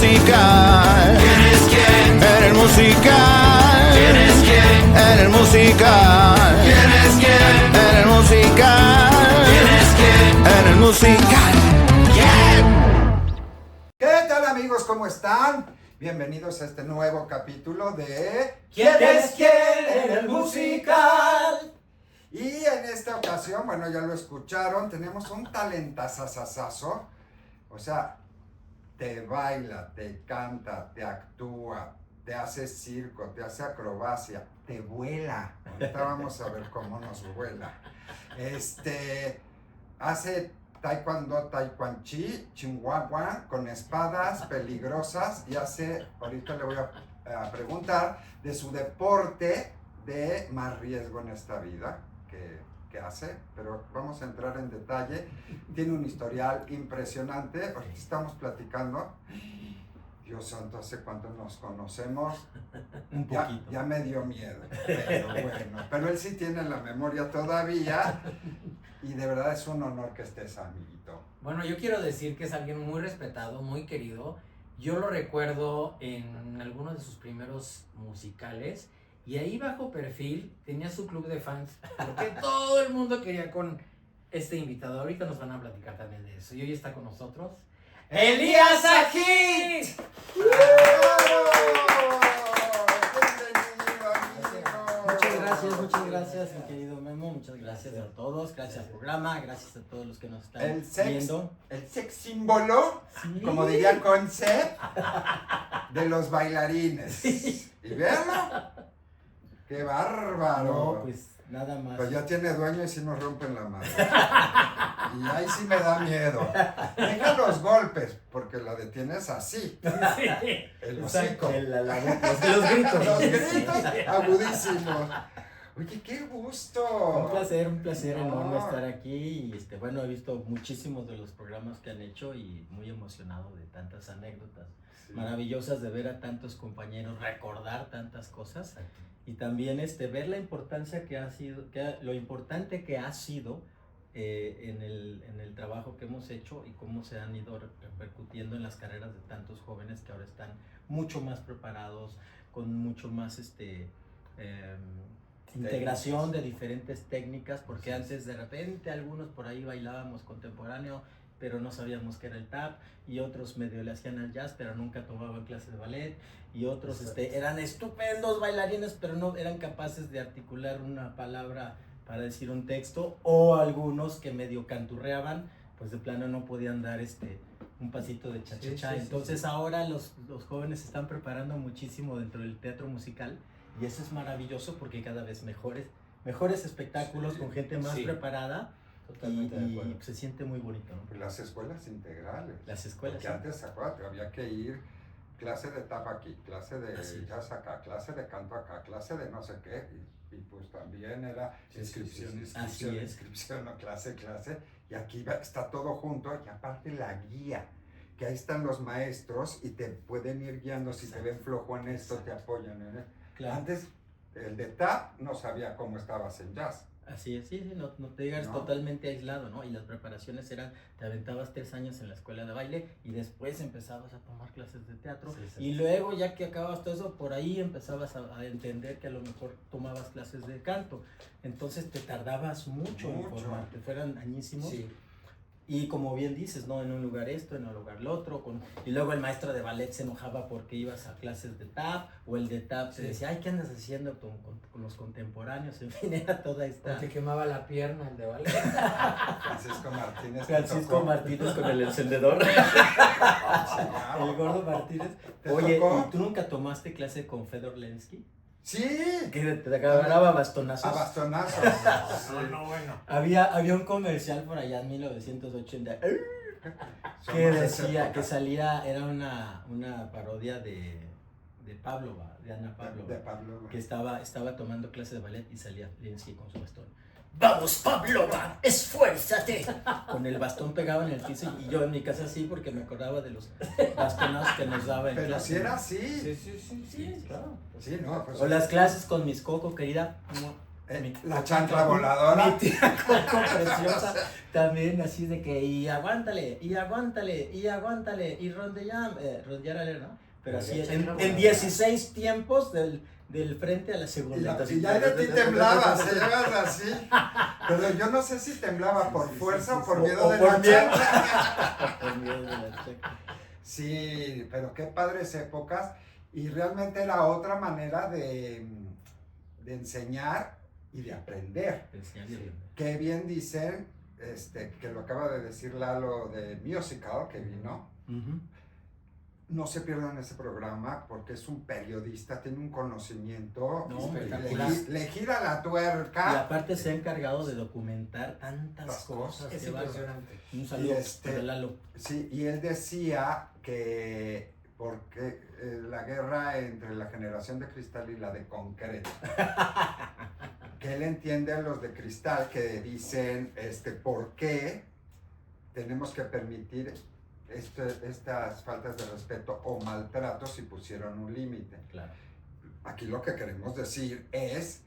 musical. ¿Quién es quién? En el musical. ¿Quién es quién? En el musical. ¿Quién es quién? En el musical. ¿Quién es quién? En el musical. ¿Qué tal, amigos? ¿Cómo están? Bienvenidos a este nuevo capítulo de ¿Quién es quién en el musical? Y en esta ocasión, bueno, ya lo escucharon, tenemos un talentazazazazo. O sea, te baila, te canta, te actúa, te hace circo, te hace acrobacia, te vuela. Ahorita vamos a ver cómo nos vuela. Hace taekwondo, taekwondo, chihuahua, con espadas peligrosas, y ahorita le voy a preguntar de su deporte de más riesgo en esta vida que hace, pero vamos a entrar en detalle. Tiene un historial impresionante. Ahorita estamos platicando. Dios santo, ¿hace cuánto nos conocemos? Un poquito. Ya me dio miedo, pero bueno. Pero él sí tiene la memoria todavía y de verdad es un honor que estés, amiguito. Bueno, yo quiero decir que es alguien muy respetado, muy querido. Yo lo recuerdo en algunos de sus primeros musicales y ahí bajo perfil tenía su club de fans porque todo el mundo quería con este invitado. Ahorita nos van a platicar también de eso. Y hoy está con nosotros Elías Agit. Muchas gracias, mi querido Memo. Muchas gracias a todos. Gracias al programa. Gracias a todos los que nos están viendo. El sex símbolo, sí, como diría Conce, de los bailarines. Sí. ¿Y verlo? ¡Qué bárbaro! No, pues nada más. Pues ya tiene dueño y sí nos rompen la madre. Y ahí sí me da miedo. Deja los golpes, porque la detienes así. Sí. El hocico. Los gritos. Los gritos agudísimos. Oye, qué gusto. Un placer enorme estar aquí. Y bueno, he visto muchísimos de los programas que han hecho y muy emocionado de tantas anécdotas maravillosas, de ver a tantos compañeros recordar tantas cosas. Y también ver la importancia que ha sido, lo importante que ha sido en el trabajo que hemos hecho y cómo se han ido repercutiendo en las carreras de tantos jóvenes que ahora están mucho más preparados, con mucho más integración de diferentes técnicas, porque antes de repente algunos por ahí bailábamos contemporáneo, pero no sabíamos qué era el tap, y otros medio le hacían al jazz, pero nunca tomaban clases de ballet, y otros eran estupendos bailarines, pero no eran capaces de articular una palabra para decir un texto, o algunos que medio canturreaban, pues de plano no podían dar un pasito de cha-cha-cha. Entonces ahora los jóvenes se están preparando muchísimo dentro del teatro musical, y eso es maravilloso porque cada vez mejores espectáculos con gente más preparada. Totalmente de acuerdo. Y se siente muy bonito, ¿no? Las escuelas integrales. Las escuelas. Porque antes, acuérdate, había que ir clase de tap aquí, clase de jazz acá, clase de canto acá, clase de no sé qué, y pues también era inscripción, no, clase, y aquí está todo junto, y aparte la guía, que ahí están los maestros y te pueden ir guiando. Si te ven flojo en esto, te apoyan en esto. Claro. Antes, el de tap no sabía cómo estabas en jazz. Así es, sí, no te digas totalmente aislado, ¿no? Y las preparaciones te aventabas 3 años en la escuela de baile y después empezabas a tomar clases de teatro y luego ya que acababas todo eso, por ahí empezabas a entender que a lo mejor tomabas clases de canto. Entonces te tardabas mucho en formarte, fueran añísimos. Sí. Y como bien dices, ¿no? En un lugar esto, en un lugar lo otro. Y luego el maestro de ballet se enojaba porque ibas a clases de tap, o el de tap te decía, ay, ¿qué andas haciendo con los contemporáneos? En fin, era toda esta... Porque quemaba la pierna el de ballet. Francisco Martínez con el encendedor. El gordo Martínez. Oye, ¿y tú nunca tomaste clase con Fedor Lensky? Sí. Que te agarraba bastonazos. A bastonazos. No, bueno. Había un comercial por allá en 1980 que decía, que salía, era una parodia de Pavlova, de Ana Pavlova. De Pavlova. Que estaba tomando clase de ballet y salía Lensky con su bastón. ¡Vamos, Pavlova! ¡Esfuérzate! Con el bastón pegado en el piso y yo en mi casa sí, porque me acordaba de los bastonazos que nos daba en pero clase. Pero si era así. Sí, claro. Sí, no, pues o las clases con Miss Coco, querida. La chancla voladora. Mi tía Coco preciosa también así de que y aguántale, y aguántale, y aguántale, y rondear, ¿no? Pero así en 16 tiempos del frente a la segunda. Y ya de ti temblaba, se llevas así. Pero yo no sé si temblaba por fuerza o por miedo de la chancla. Por miedo de la chancla. Sí, pero qué padres épocas. Y realmente era otra manera de enseñar y de aprender. Qué bien dicen, que lo acaba de decir Lalo de Musical, que vino. Uh-huh. No se pierdan ese programa porque es un periodista, tiene un conocimiento, espectacular. le gira la tuerca. Y aparte se ha encargado de documentar tantas cosas. Es Qué bárbaro. impresionante. Un saludo Y para Lalo. Sí, y él decía que porque la guerra entre la generación de cristal y la de concreto, que él entiende a los de cristal que dicen por qué tenemos que permitir estas faltas de respeto o maltratos si pusieron un límite. Claro. Aquí lo que queremos decir es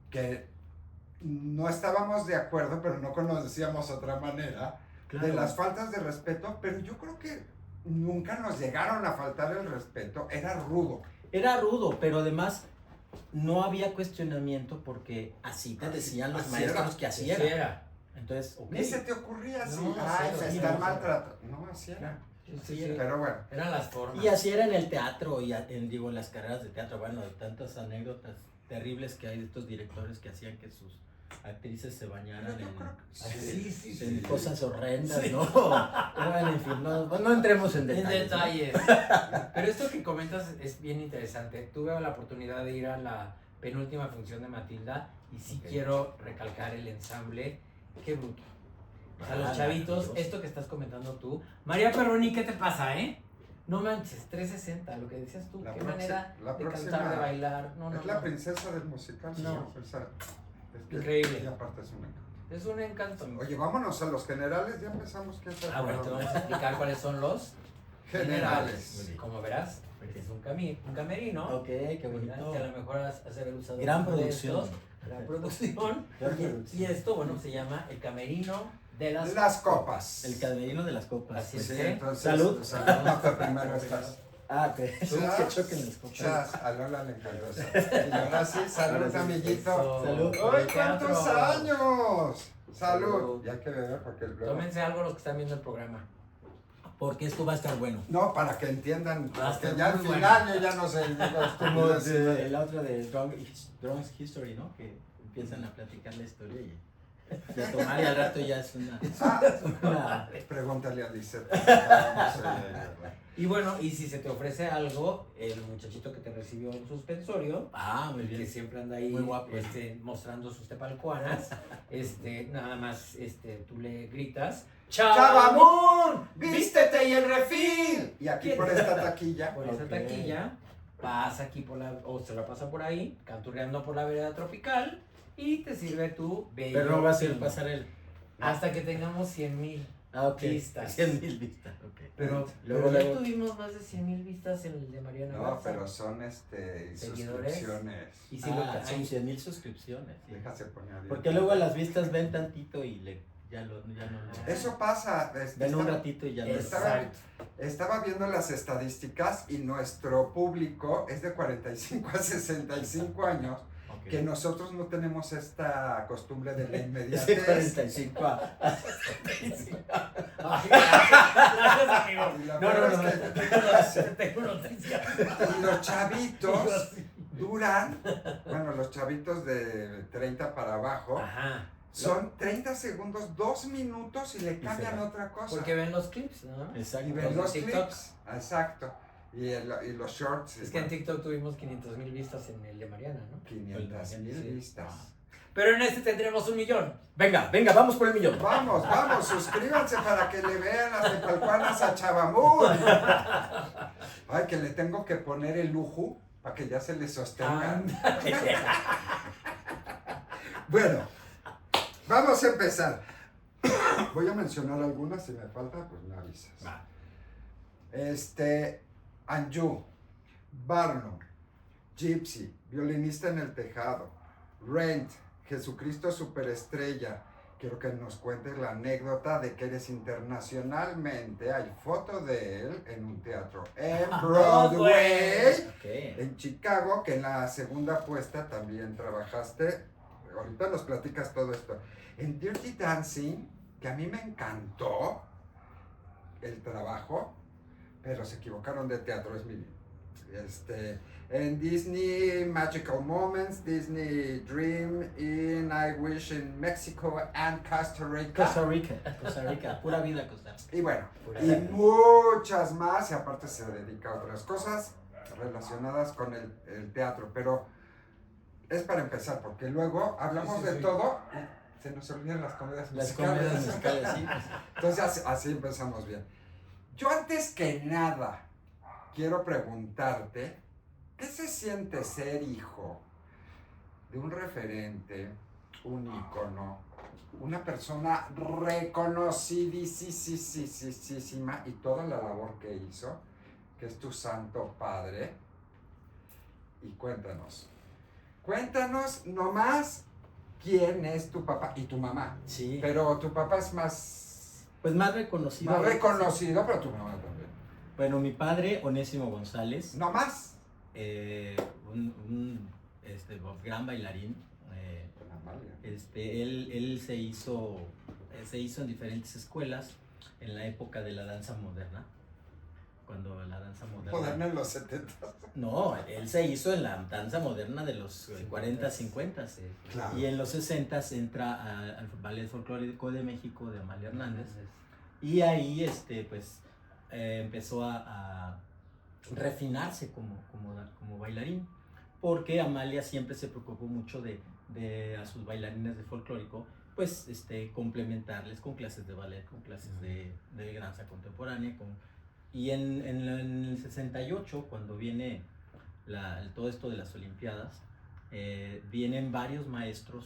que no estábamos de acuerdo, pero no conocíamos otra manera de las faltas de respeto, pero yo creo que nunca nos llegaron a faltar el respeto, era rudo. Era rudo, pero además no había cuestionamiento porque así te decían los así maestros era. que así Sí, era. era. Entonces, ok. Ni se te ocurría así, No, ay, sí, se sí, están no, maltratando. No, así era. Sí. Pero bueno. Eran las formas. Y así era en el teatro, y en las carreras de teatro, bueno, de tantas anécdotas terribles que hay de estos directores que hacían que sus actrices se bañaran en cosas horrendas, ¿no? Bueno, en fin, no entremos en En detalles. detalles. Pero esto que comentas es bien interesante. Tuve la oportunidad de ir a la penúltima función de Matilda y sí quiero recalcar el ensamble. Qué bruto. O sea, los chavitos, esto que estás comentando tú. María Perroni, ¿qué te pasa, No manches, 360, lo que decías tú. Qué manera de cantar, de bailar. No, es la princesa del musical. No. Es Increíble. Y aparte es un encanto. Es un encanto. Oye, vámonos a los generales, ya empezamos. Bueno, te vamos a explicar cuáles son los generales. Como verás, es un camerino. Ok, qué bonito. Que a lo mejor has de haber usado. Gran uno de producción. estos. Gran producción. Y esto, bueno, se llama el camerino de Las copas. El camerino de las copas. Así Pues es. sí. Entonces, Salud. Salud. Primero estás. Ah, ok. Que choquen las copas. Chas, a Lola le encantó eso. Y ahora sí, salud, amiguito. Eso. Salud. ¡Ay, cuántos Teatro. años! Salud. Salud. Y hay que beber porque el Tómense algo los que están viendo el programa. Porque esto va a estar bueno. No, para que entiendan. Va a Porque estar ya al muy final yo ya no sé. Como la otra de Drunk's History, ¿no? Que empiezan a platicar la historia y de tomar y al rato ya es una... Pregúntale a Lizeth. Y bueno, y si se te ofrece algo, el muchachito que te recibió en suspensorio, Ah, muy que bien. siempre anda ahí Muy guapo. mostrando sus tepalcuanas, nada más tú le gritas ¡Chabamún! ¡Vístete y el refil! Y aquí por esta taquilla. por esa Ok. taquilla, pasa aquí o se la pasa por ahí, canturreando por la vereda tropical y te sirve tu bello Pero no va a ser vino. pasar el... Hasta que tengamos 100,000 Ah, ok. vistas. 100,000 vistas, ok. Pero Luego, ya luego- tuvimos más de 100,000 vistas en el de Mariana No, Garza. pero son Seguidores. suscripciones. Y si lo Ah, que son hay- 100,000 suscripciones. Sí. Déjase poner bien. Porque luego las vistas ven tantito y ya no. Eso pasa. Ven un ratito y ya no. Exacto. Estaba viendo las estadísticas y nuestro público es de 45 a 65 años, Ok. que nosotros no tenemos esta costumbre de la Es de inmediatez. 45 a... Ay, gracias, amigo. Y la No, verdad no, es que- Tengo noticia. Y los chavitos duran, bueno, los chavitos de 30 para abajo, Ajá. son 30 segundos, 2 minutos y le cambian va. otra cosa. Porque ven los clips, ¿no? Exacto. Y ven los TikTok. clips. Exacto. Y los shorts. Es que en TikTok tuvimos 500,000 vistas en el de Mariana, ¿no? 500,000 Sí. vistas. Pero en este tendremos 1,000,000. Venga, vamos por el millón. Vamos, suscríbanse para que le vean las tepalcuanas a Chabamún. Ay, que le tengo que poner el lujo para que ya se le sostenga. Bueno, vamos a empezar. Voy a mencionar algunas, si me falta, pues me avisas. Va. Anju, Barnum, Gypsy, Violinista en el Tejado, Rent, Jesucristo Superestrella, quiero que nos cuentes la anécdota de que eres internacionalmente, hay foto de él en un teatro en Broadway, en Chicago, que en la segunda puesta también trabajaste. Ahorita nos platicas todo esto. En Dirty Dancing, que a mí me encantó el trabajo, pero se equivocaron de teatro, es mi... en Disney Magical Moments, Disney Dream, in I Wish in Mexico and Costa Rica. Costa Rica, pura vida Costa Rica. Y bueno, Pura y vida. muchas más, y aparte se dedica a otras cosas relacionadas con el teatro, pero es para empezar, porque luego hablamos de todo y se nos olvidan las comedias Las musicales. comedias musicales, sí. Pues. Entonces así empezamos bien. Yo antes que nada quiero preguntarte, ¿qué se siente ser hijo de un referente, un ícono, una persona reconocidísima y toda la labor que hizo, que es tu santo padre? Y cuéntanos nomás quién es tu papá y tu mamá. Sí. Pero tu papá es más Pues más reconocido. reconocido, pero tu mamá también. Bueno, mi padre, Onésimo González, No más. un gran bailarín. Él se hizo en diferentes escuelas en la época de la danza moderna. Cuando la danza moderna... Moderna en los 70. No, él se hizo en la danza moderna de los 40, 50. Claro. Y en los 60 entra al Ballet Folclórico de México de Amalia Hernández. Y ahí empezó a refinarse como bailarín, porque Amalia siempre se preocupó mucho de a sus bailarines de folclórico, pues complementarles con clases de ballet, con clases de danza contemporánea. Y en el 68, cuando viene todo esto de las Olimpiadas, vienen varios maestros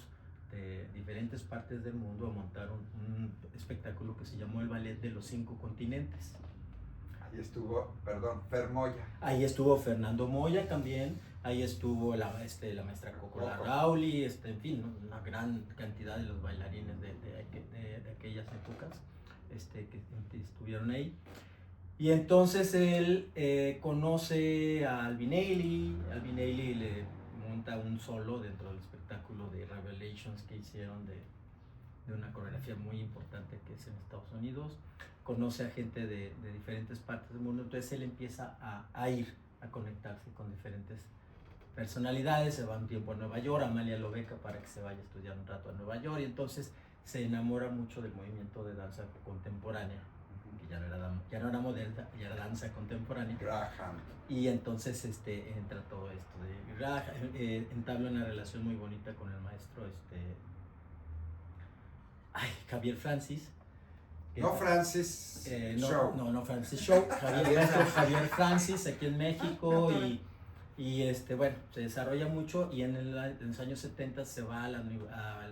de diferentes partes del mundo a montar un espectáculo que se llamó el Ballet de los 5 Continentes. Ahí estuvo, Fer Moya. Ahí estuvo Fernando Moya también, ahí estuvo la maestra Coco Larrauli, en fin, ¿no? Una gran cantidad de los bailarines de aquellas épocas que estuvieron ahí. Y entonces él conoce a Albinelli le monta un solo dentro del espectáculo de Revelations que hicieron de una coreografía muy importante que es en Estados Unidos. Conoce a gente de diferentes partes del mundo, entonces él empieza a ir a conectarse con diferentes personalidades. Se va un tiempo a Nueva York, Amalia lo beca para que se vaya a estudiar un rato a Nueva York, y entonces se enamora mucho del movimiento de danza contemporánea, que ya no era moderna, ya era danza contemporánea. Graham. Y entonces entra todo esto de Graham, entabla una relación muy bonita con el maestro Javier Francis. No Francis Show. No Francis Show. Javier Francis aquí en México, y bueno, se desarrolla mucho, y en los años 70 se va a la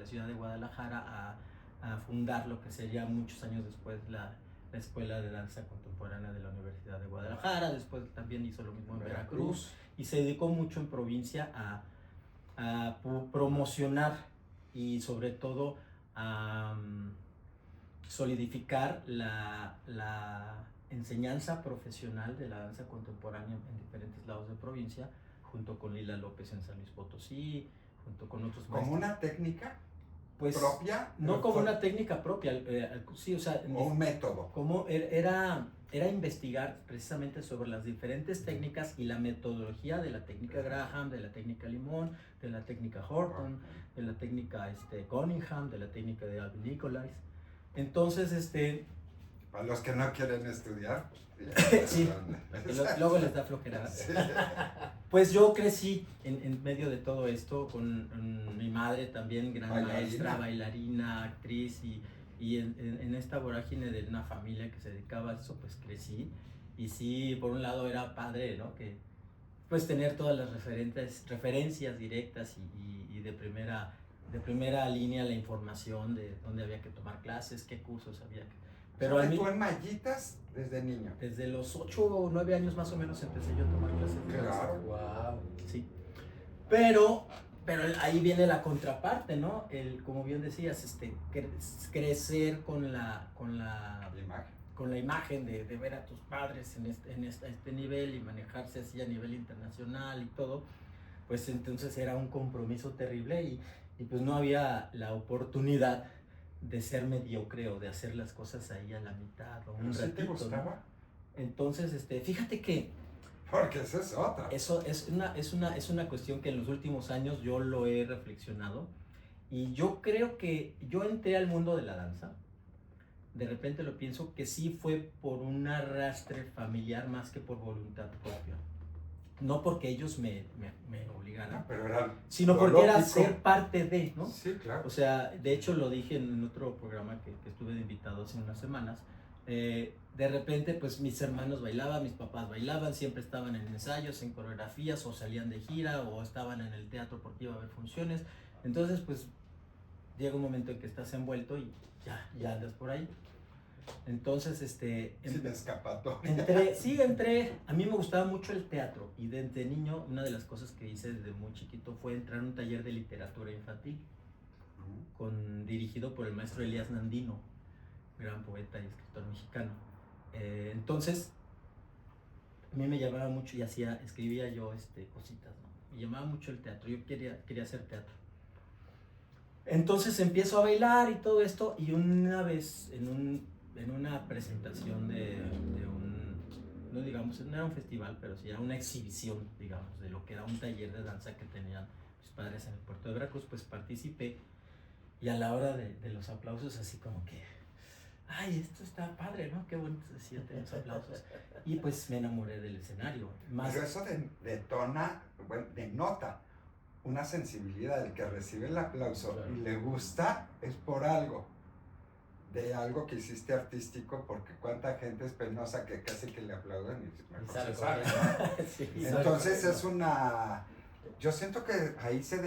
ciudad de Guadalajara a fundar lo que sería muchos años después la Escuela de Danza Contemporánea de la Universidad de Guadalajara. Después también hizo lo mismo en Veracruz, y se dedicó mucho en provincia a promocionar y sobre todo a solidificar la enseñanza profesional de la danza contemporánea en diferentes lados de provincia, junto con Lila López en San Luis Potosí, junto con otros maestros. ¿Como una técnica pues, propia? No como una técnica propia, sí, o sea... ¿O un método? Como era investigar precisamente sobre las diferentes técnicas y la metodología de la técnica Graham, de la técnica Limón, de la técnica Horton, de la técnica Cunningham, de la técnica de Alvin Nicolais. Entonces, Para los que no quieren estudiar. sí, luego les da flojera. Sí. Pues yo crecí en medio de todo esto con mi madre también, gran maestra, bailarina, actriz, y en esta vorágine de una familia que se dedicaba a eso, pues crecí. Y sí, por un lado era padre, ¿no? Que pues tener todas las referencias directas y de primera línea la información de dónde había que tomar clases, qué cursos había que... Pero tú en mallitas desde niño. Desde los 8 o 9 años más o menos empecé yo a tomar clases de danza. Claro. Wow. Sí. Pero pero ahí viene la contraparte, ¿no? Como bien decías, crecer con la imagen de ver a tus padres en este nivel y manejarse así a nivel internacional y todo, pues entonces era un compromiso terrible y pues no había la oportunidad de ser mediocre o de hacer las cosas ahí a la mitad o un ¿Sí ratito, te gustaba? ¿no? Entonces, fíjate que Porque esa es otra. eso es una cuestión que en los últimos años yo lo he reflexionado y yo creo que yo entré al mundo de la danza, de repente lo pienso que sí fue por un arrastre familiar más que por voluntad propia. No porque ellos me obligaran, No, pero era sino lo porque era lógico. ser parte de, ¿no? Sí, claro. O sea, de hecho lo dije en otro programa que estuve de invitado hace unas semanas. De repente, pues mis hermanos bailaban, mis papás bailaban, siempre estaban en ensayos, en coreografías, o salían de gira, o estaban en el teatro porque iba a haber funciones. Entonces, pues llega un momento en que estás envuelto y ya andas por ahí. Entonces, Sin escapatoria. entré. A mí me gustaba mucho el teatro y desde niño una de las cosas que hice desde muy chiquito fue entrar a un taller de literatura infantil dirigido por el maestro Elías Nandino, gran poeta y escritor mexicano. Entonces, a mí me llamaba mucho y escribía yo cositas, ¿no? Me llamaba mucho el teatro, yo quería hacer teatro. Entonces empiezo a bailar y todo esto y una vez en una presentación no digamos, no era un festival, pero sí era una exhibición, digamos, de lo que era un taller de danza que tenían mis padres en el puerto de Veracruz, pues participé y a la hora de los aplausos así como que, ay, esto está padre, ¿no? Qué bonito se sienten los aplausos. Y pues me enamoré del escenario. Pero eso denota una sensibilidad. El que recibe el aplauso Claro. y le gusta es por algo. De algo que hiciste artístico, porque cuánta gente es penosa que casi que le aplauden y mejor se sale, ¿no? Sí, Entonces es una... Yo siento que ahí se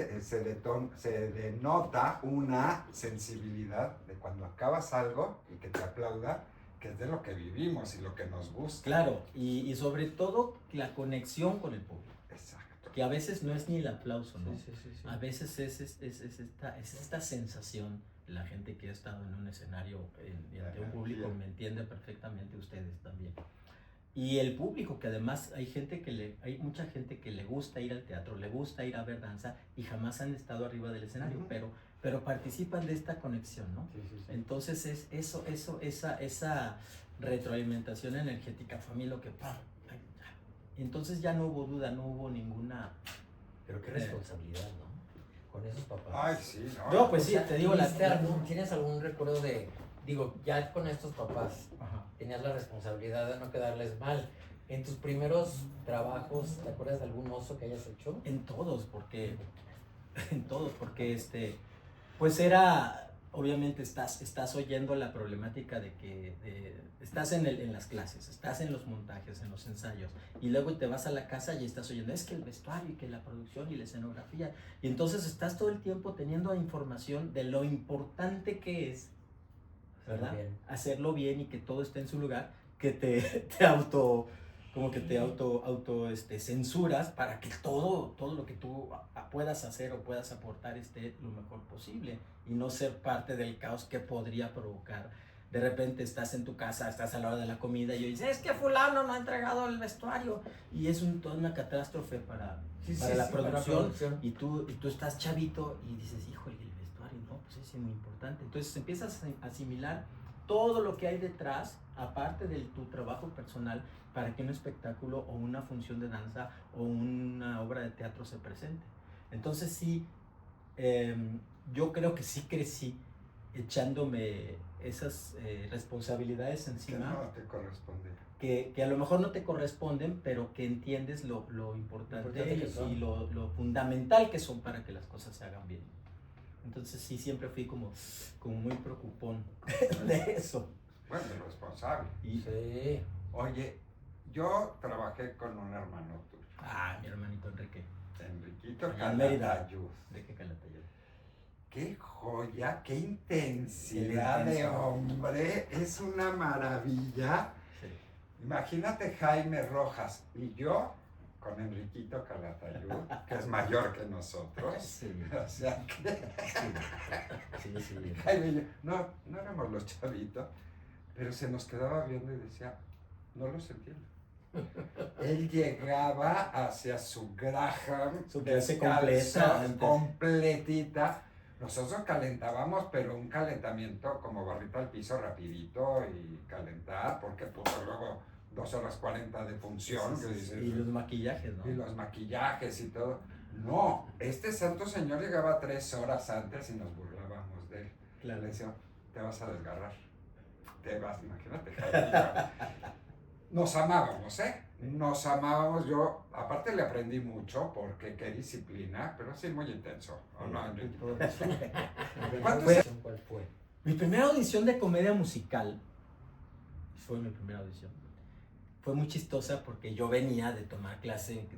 denota una sensibilidad de cuando acabas algo y que te aplauda, que es de lo que vivimos y lo que nos gusta. Claro, y sobre todo la conexión con el público, Exacto. que a veces no es ni el aplauso, ¿no? Sí. A veces es esta sensación, la gente que ha estado en un escenario y ante un público me entiende perfectamente, ustedes también. Y el público, que además hay mucha gente que le gusta ir al teatro, le gusta ir a ver danza y jamás han estado arriba del escenario, pero participan de esta conexión, ¿no? Sí. Entonces es esa retroalimentación energética fue a mí lo que entonces ya no hubo duda, no hubo ninguna. Pero qué responsabilidad, ¿no? Con esos papás. Ay, sí, ¿no? Yo, pues O sí, sea, te digo, ¿tienes algún recuerdo ya con estos papás, Ajá. tenías la responsabilidad de no quedarles mal? En tus primeros trabajos, ¿te acuerdas de algún oso que hayas hecho? En todos, porque pues era, obviamente estás oyendo la problemática de que estás en las clases, estás en los montajes, en los ensayos, y luego te vas a la casa y estás oyendo, es que el vestuario, y que la producción y la escenografía, y entonces estás todo el tiempo teniendo información de lo importante que es, ¿verdad? Hacerlo bien y que todo esté en su lugar, que te censuras para que todo lo que tú puedas hacer o puedas aportar esté lo mejor posible y no ser parte del caos que podría provocar. De repente estás en tu casa, estás a la hora de la comida y dices, es que fulano no ha entregado el vestuario y es toda una catástrofe para la producción. Y tú estás chavito y dices, híjole, el vestuario, no, pues es muy importante. Entonces empiezas a asimilar todo lo que hay detrás, aparte de tu trabajo personal, para que un espectáculo o una función de danza o una obra de teatro se presente. Entonces sí, yo creo que sí crecí echándome esas responsabilidades encima. Que no te corresponde. Que a lo mejor no te corresponden, pero que entiendes lo importante que son. y lo fundamental que son para que las cosas se hagan bien. Entonces sí, siempre fui como muy preocupón de eso. Bueno, responsable. Sí. Oye, yo trabajé con un hermano tuyo, Mi hermanito Enrique. Enriquito En Mérida. Calatayud. Enrique Calatayud. ¡Qué joya! ¡Qué intensidad de hombre! Es una maravilla. Sí. Imagínate Jaime Rojas y yo con Enriquito Calatayud, que es mayor que nosotros. Sí, O sea que sí. Jaime y yo, no éramos los chavitos, pero se nos quedaba viendo y decía, no los entiendo. Él llegaba hacia su Graham, Su clase descalzo, completa antes. completita. Nosotros calentábamos, pero un calentamiento como barrita al piso rapidito y calentar, porque pues luego 2 horas 40 de función. Que dices, Y los maquillajes, ¿no? y los maquillajes y todo. No, este santo señor llegaba 3 horas antes y nos burlábamos de él. Claro. Le decía, te vas a desgarrar. Te vas, imagínate. Jaime. Nos amábamos, ¿eh? Nos amábamos. Yo, aparte, le aprendí mucho porque qué disciplina, pero sí muy intenso. ¿O no, Enrique? ¿Cuál fue? Mi primera audición de comedia musical fue mi primera audición. Fue muy chistosa porque yo venía de tomar clase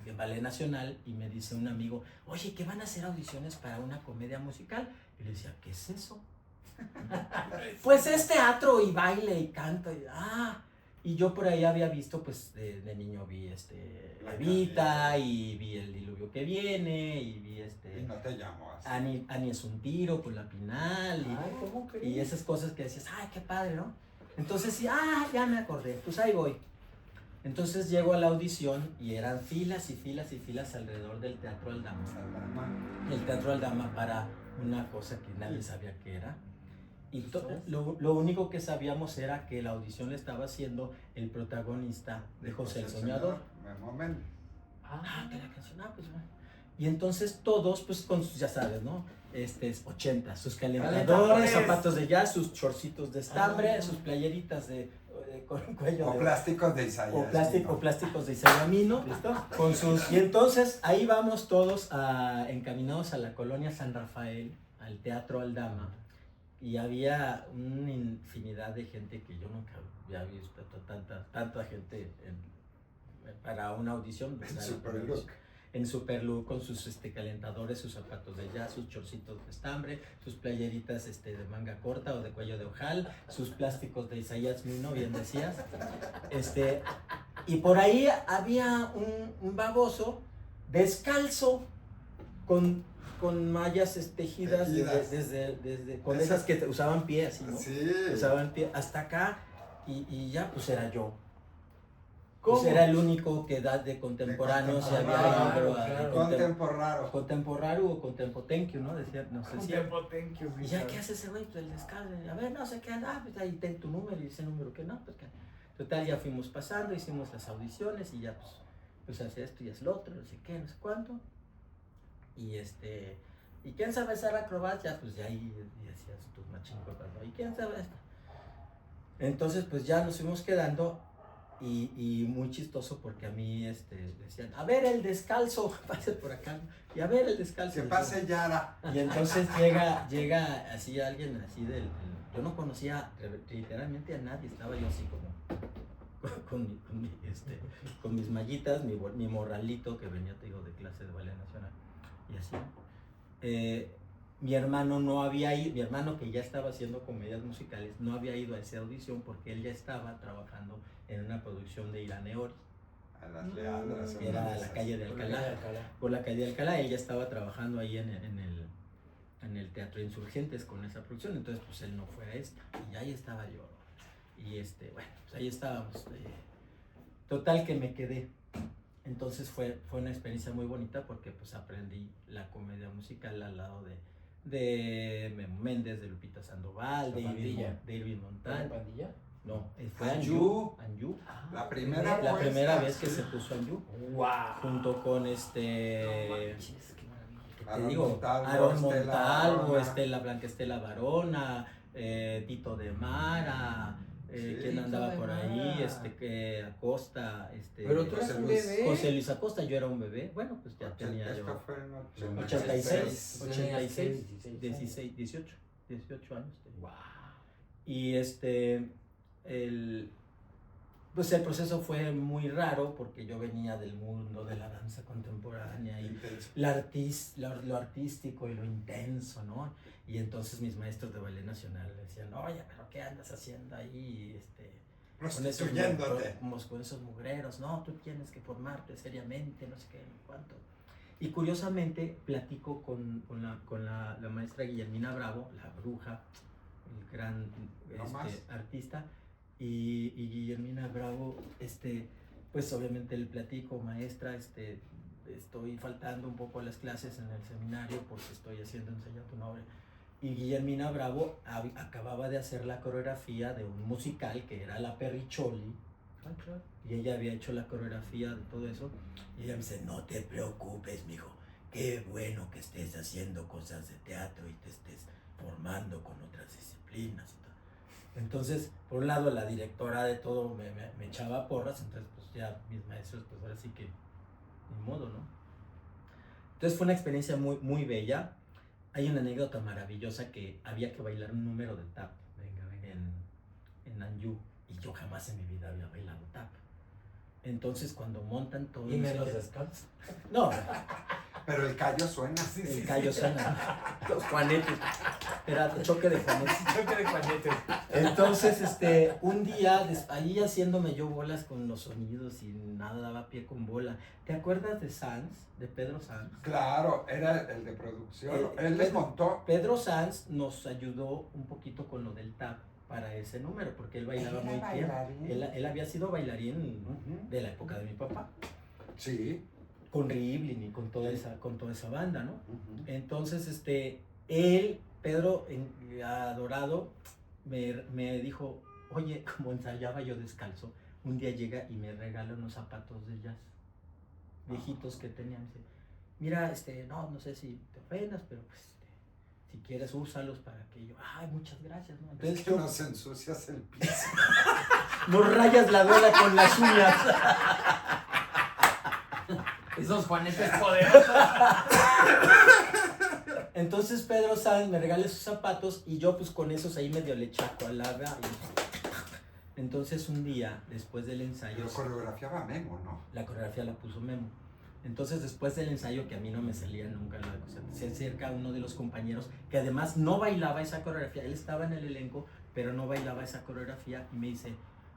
en Ballet Nacional y me dice un amigo, oye, ¿qué van a hacer audiciones para una comedia musical? Y le decía, ¿qué es eso? Pues es teatro y baile y canto. Y yo por ahí había visto, pues de niño vi Evita y vi El diluvio que viene y vi Y no te llamo así. Ani es un tiro con la Pinal Ay, ¿cómo crees? y esas cosas que decías, ay, qué padre, ¿no? Entonces sí, ya me acordé, pues ahí voy. Entonces llego a la audición y eran filas y filas y filas alrededor del Teatro Aldama. El Teatro Aldama para una cosa que nadie sabía qué era. Y lo único que sabíamos era que la audición le estaba haciendo el protagonista de José el Soñador. Memo Méndez. Que la canción, pues bueno. Y entonces todos, pues con sus, ya sabes, ¿no? 80, sus calentadores, zapatos de jazz, sus shortcitos de estambre, sus playeritas con cuello O de... plásticos de Isaías. O plásticos de Isayamino, ¿listo? Con sus... Y entonces ahí vamos todos encaminados a la colonia San Rafael, al Teatro Aldama. Y había una infinidad de gente que yo nunca había visto, tanta gente para una audición. En super look, con sus calentadores, sus zapatos de jazz, sus chorcitos de estambre, sus playeritas de manga corta o de cuello de ojal, sus plásticos de Isaías Mino, bien decías. Y por ahí había un baboso descalzo con mallas tejidas con esas que usaban pie así, ¿no? Sí. Usaban pie hasta acá y ya pues era yo. ¿Cómo? Pues era el único que edad de contemporáneo se había ido a Contemporáneo. contemporáneo o contempotenquio, ¿no? Decía, no sé si. Thank you, ¿Y ya qué hace ese güey? Pues el descargo. A ver, no sé qué, pues ahí ten tu número y ese número que no, pues que. Total, ya fuimos pasando, hicimos las audiciones y ya pues hace esto y es lo otro, no sé qué, no sé cuánto. Y quién sabe hacer acrobacia, pues ya ahí decías tus machín cosas, ¿no? ¿Y quién sabe esto? Entonces, pues ya nos fuimos quedando y muy chistoso porque a mí decían, a ver el descalzo, pase por acá, y a ver el descalzo. Que pase Yara. Y entonces llega así alguien así yo no conocía literalmente a nadie, estaba yo así como con mis mallitas, mi morralito que venía, te digo, de clase de ballet nacional y así. Mi hermano que ya estaba haciendo comedias musicales no había ido a esa audición porque él ya estaba trabajando en una producción de Irán Eori. A las Leandras. Era la calle de Alcalá. Por la calle de Alcalá, él ya estaba trabajando ahí en el Teatro Insurgentes con esa producción, entonces pues él no fue a esta, y ahí estaba yo, y bueno, pues ahí estábamos, total que me quedé. Entonces fue una experiencia muy bonita porque pues aprendí la comedia musical al lado de Memo Méndez, de Lupita Sandoval, de Irving Montán. ¿Pandilla? No, fue Anju. Anju. La primera La primera puesta, vez que sí. se puso Anju. ¡Wow! Junto con No manches, qué maravilla. te digo, Montalvo, Aaron Estela Montalvo, Varona. Blanca Estela Varona, Tito de Mara, Sí, ¿quién andaba Tito de por ahí? Mara. Acosta, Pero tú eres José un Luis. bebé. José Luis Acosta, yo era un bebé, bueno, pues ya tenía Esto yo fue en 86, 86, 16, 18 años. ¡Wow! Y pues el proceso fue muy raro porque yo venía del mundo de la danza contemporánea y lo artístico y lo intenso, ¿no? Y entonces mis maestros de ballet nacional decían, oye, pero ¿qué andas haciendo ahí? Prostituyéndote. Con esos mugreros, no, tú tienes que formarte seriamente, no sé qué, no sé cuánto. Y curiosamente platico con la maestra Guillermina Bravo, la bruja, el gran No más. artista, y Guillermina Bravo, pues obviamente le platico, maestra, estoy faltando un poco a las clases en el seminario porque estoy ensayando una obra. Y Guillermina Bravo acababa de hacer la coreografía de un musical que era La Perricholi. Y ella había hecho la coreografía de todo eso. Y ella me dice, no te preocupes, mijo. Qué bueno que estés haciendo cosas de teatro y te estés formando con otras disciplinas y todo. Entonces, por un lado, la directora de todo me echaba porras. Entonces, pues ya mis maestros, pues ahora sí que ni modo, ¿no? Entonces fue una experiencia muy, muy bella. Hay una anécdota maravillosa que había que bailar un número de tap en Anju, y yo jamás en mi vida había bailado tap. Entonces cuando montan todo... Y menos descalzo. No, Pero el callo suena. el callo suena. Los juanetes. Era choque de juanetes. Choque de juanetes. Entonces, un día, ahí haciéndome yo bolas con los sonidos y nada daba pie con bola. ¿Te acuerdas de Sanz, de Pedro Sanz? Claro, era el de producción. Él les montó. Pedro Sanz nos ayudó un poquito con lo del tap para ese número, porque él bailaba muy bien. Él había sido bailarín de la época de mi papá. Sí. Con Riblin y con toda esa banda, ¿no? Entonces, Pedro, adorado, me dijo, oye, como ensayaba yo descalzo, un día llega y me regala unos zapatos de jazz, viejitos que tenía. Me dice, mira, no sé si te ofendas, pero pues, si quieres úsalos para que yo, ay, muchas gracias, ¿no? Entonces Es que nos ensucias el piso. nos rayas la duela con las uñas. Esos juanetes poderosos. Entonces Pedro Sanz me regala esos zapatos y yo pues con esos ahí medio le chaco al labia. Entonces un día, después del ensayo... Lo coreografiaba Memo, ¿no? La coreografía la puso Memo. Entonces después del ensayo, que a mí no me salía nunca la cosa, se acerca uno de los compañeros que además no bailaba esa coreografía. Él estaba en el elenco, pero no bailaba esa coreografía y me dice,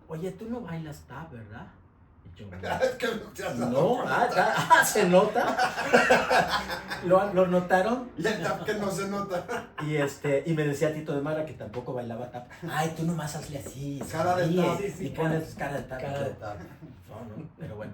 oye, tú no bailas tap, ¿verdad? Y yo, Es que no te has dado no, cuenta. se nota. ¿Lo notaron? Y el tap que no se nota. Y me decía Tito de Mara que tampoco bailaba tap. Ay, tú nomás hazle así. Cara de sonríe, tap. Y pones cara de tap. Cara de tap. No, pero bueno.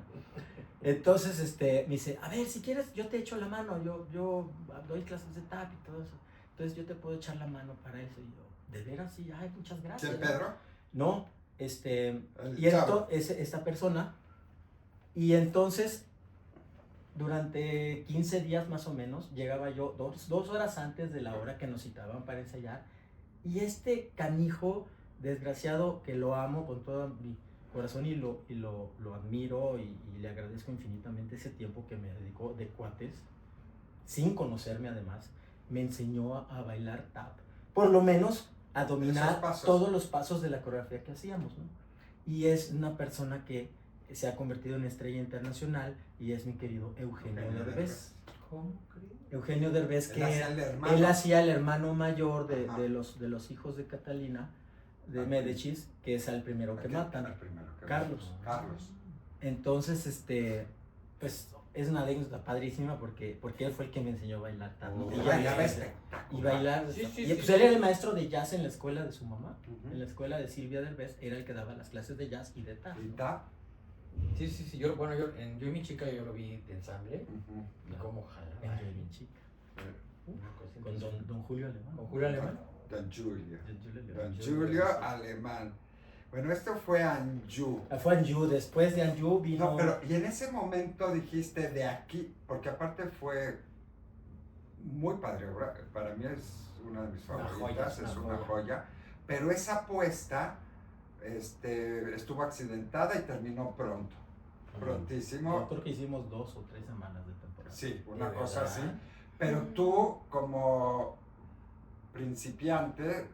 Entonces, me dice, a ver, si quieres, yo te echo la mano. Yo doy clases de tap y todo eso. Entonces, yo te puedo echar la mano para eso. Y yo, ¿de veras? Sí, ay, muchas gracias. ¿Quién, Pedro? No, El y chavo. esta persona, y entonces durante 15 días más o menos llegaba yo 2 horas antes de la hora que nos citaban para ensayar, y este canijo desgraciado, que lo amo con todo mi corazón y lo admiro y le agradezco infinitamente ese tiempo que me dedicó de cuates, sin conocerme además, me enseñó a bailar tap, por lo menos a dominar todos los pasos de la coreografía que hacíamos, ¿no? Y es una persona que se ha convertido en estrella internacional y es mi querido Eugenio Derbez. ¿Cómo crees? Eugenio Derbez, que Él hacía el hermano mayor de los hijos de Catalina, de Médicis, que es el primero que matan, Carlos. Entonces, pues es una anécdota padrísima porque él fue el que me enseñó a bailar tap. Y bailar. Sí, Y pues él era el maestro de jazz en la escuela de su mamá. En la escuela de Silvia Derbez era el que daba las clases de jazz y de tap. ¿Y tap? Sí. Yo y mi chica yo lo vi de ensamble. Y cómo jalaba. En Yo y mi chica. Una cosa Con don Julio Alemán. ¿Con Julio Alemán? Don Julio. Don Julio Julio Alemán. Bueno, esto fue Anju. Fue Anju, después de Anju vino... No, pero y en ese momento dijiste de aquí, porque aparte fue muy padre, para mí es una de mis favoritas, es una joya, pero esa apuesta estuvo accidentada y terminó pronto, prontísimo. Yo creo que hicimos 2 o 3 semanas de temporada. Sí, una ¿De cosa verdad? así, pero tú como principiante,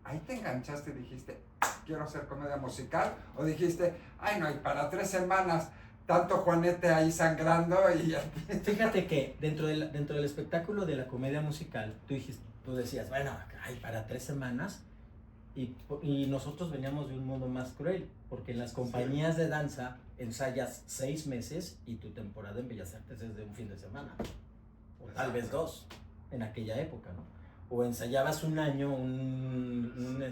ahí te enganchaste y dijiste, quiero hacer comedia musical, o dijiste, ay no, y para 3 semanas, tanto Juanete ahí sangrando y... Fíjate que dentro del espectáculo de la comedia musical, tú decías, bueno, ay, para 3 semanas, y nosotros veníamos de un mundo más cruel, porque en las compañías de danza ensayas 6 meses y tu temporada en Bellas Artes es de un fin de semana, o tal vez 2, en aquella época, ¿no? O ensayabas un año, un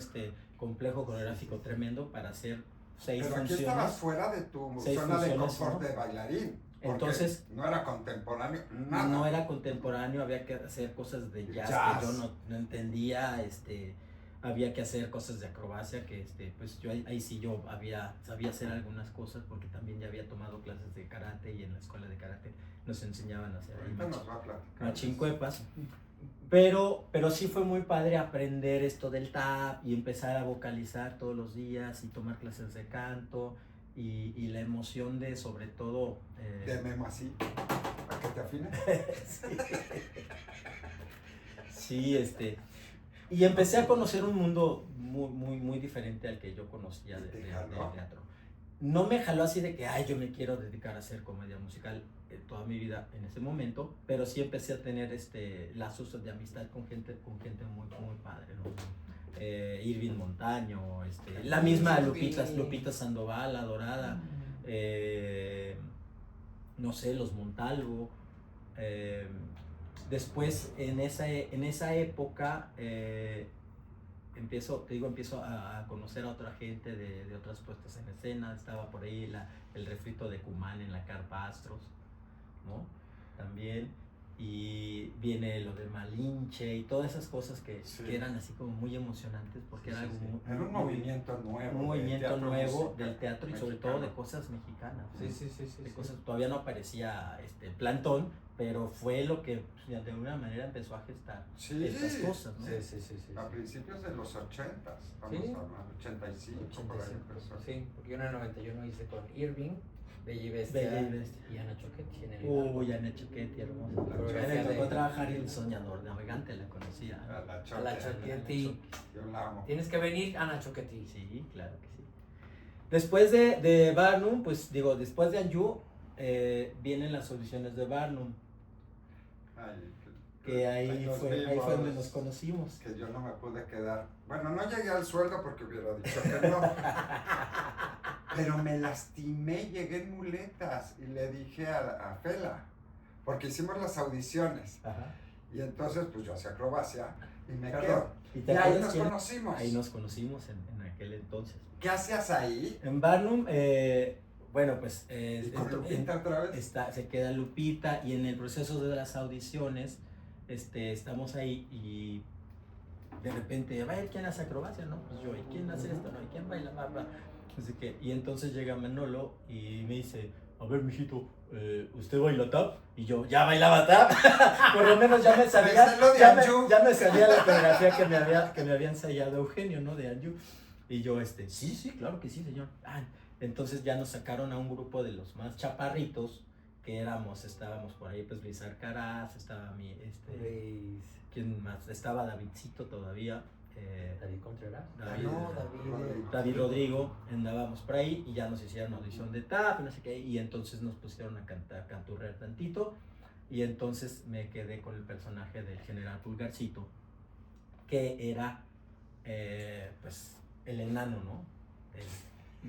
complejo coreográfico tremendo para hacer 6 Pero aquí funciones. estabas fuera de tu 6 zona de funciones, confort ¿no? de bailarín. Porque Entonces, no era contemporáneo, nada. no era contemporáneo, había que hacer cosas de jazz, que yo no entendía, había que hacer cosas de acrobacia, que pues yo ahí sí yo sabía hacer algunas cosas, porque también ya había tomado clases de karate, y en la escuela de karate nos enseñaban a hacer ahí Ahorita nos va a platicar. machincuepas. Pero sí fue muy padre aprender esto del tap y empezar a vocalizar todos los días y tomar clases de canto, y la emoción de, sobre todo, De memo así, para que te afines. sí, y empecé a conocer un mundo muy diferente al que yo conocía de teatro. No me jaló así de que, yo me quiero dedicar a hacer comedia musical toda mi vida en ese momento, pero sí empecé a tener lazos de amistad con gente muy padre, ¿no? Irving Montaño, la misma Lupita Sandoval, la Dorada, no sé, los Montalvo. Después, en esa época, empiezo a conocer a otra gente de otras puestas en escena. Estaba por ahí el refrito de Cumán en la Carpa Astros, ¿no? También. Y viene lo de Malinche y todas esas cosas que eran así como muy emocionantes, porque era algo era un movimiento nuevo. Un movimiento nuevo del musical teatro, y sobre todo de cosas mexicanas. Sí. De cosas, todavía no aparecía Plantón, pero fue lo que de alguna manera empezó a gestar estas cosas, ¿no? Sí. A principios de los 80, vamos Sí. a hablar, 85, por ahí empezó. Sí, porque yo en el 91 hice con Irving, Bella y Bella y Bestia. y Ana Choquetti en el Hidalgo. Uy, Ana Choquetti, hermosa. La A mí me Choquetti. tocó trabajar en El Soñador Navegante, la conocía. A la A la Choquetti. Choquetti. Yo la amo. Tienes que venir, Ana Choquetti. Sí, claro que sí. Después de Barnum, pues digo, después de Anju, vienen las audiciones de Barnum, Ay, que ahí nos fue vimos, donde nos conocimos. Que yo no me pude quedar. Bueno, no llegué al sueldo porque hubiera dicho que no. Pero me lastimé, llegué en muletas y le dije a Fela, porque hicimos las audiciones. Ajá. Y entonces, pues yo hacía acrobacia y me Claro. quedo. ¿Y Y te ahí acuerdas nos quién? conocimos. Ahí nos conocimos en aquel entonces. ¿Qué hacías ahí? En Barnum, bueno, pues ¿Y con Lupita otra vez? se queda Lupita, y en el proceso de las audiciones estamos ahí, y de repente, a ver, ¿quién hace acrobacia? No, pues yo. ¿Y quién hace esto? No, ¿y quién baila? Así que, y entonces llega Manolo y me dice, a ver, mijito, ¿usted baila tap? Y yo, ya bailaba tap. Por lo menos ya me sabía, Ese es lo de ya Anju. me sabía la coreografía que me había ensayado Eugenio, ¿no? De Anju. Y yo, sí, claro que sí, señor. Entonces ya nos sacaron a un grupo de los más chaparritos, que estábamos por ahí, pues Luis Arcaraz, estaba ¿quién más? Estaba Davidcito todavía. David Contreras. David Rodrigo, andábamos por ahí, y ya nos hicieron audición de tap, no sé qué, y entonces nos pusieron a canturrear tantito, y entonces me quedé con el personaje del general Pulgarcito, que era pues el enano, ¿no?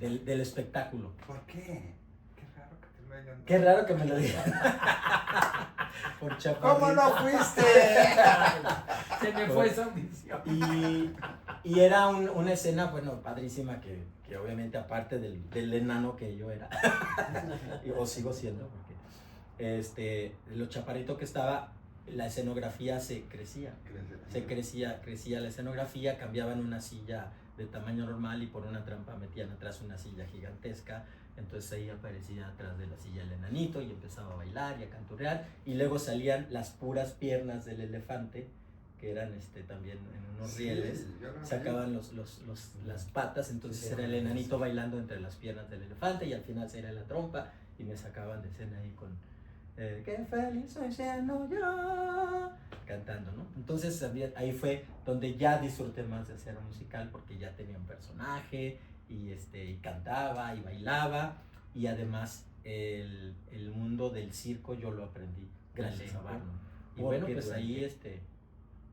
Del espectáculo. ¿Por qué? Qué raro que te lo hayan Qué raro que me lo digan. Por chaparrito. ¿Cómo no fuiste? Se me fue esa audición. Y era una escena, bueno, padrísima, que obviamente, aparte del enano que yo era, o sigo siendo, porque lo chaparrito que estaba, la escenografía crecía la escenografía, cambiaban una silla de tamaño normal y por una trampa metían atrás una silla gigantesca. Entonces ahí aparecía atrás de la silla el enanito y empezaba a bailar y a canturrear, y luego salían las puras piernas del elefante, que eran también en unos rieles, sacaban las patas, entonces era el enanito bailando entre las piernas del elefante, y al final era la trompa, y me sacaban de escena ahí con qué feliz soy siendo yo, cantando, ¿no? Entonces ahí fue donde ya disfruté más de hacer musical, porque ya tenía un personaje, y cantaba y bailaba, y además el mundo del circo yo lo aprendí gracias a Barnum. Y bueno, pues ahí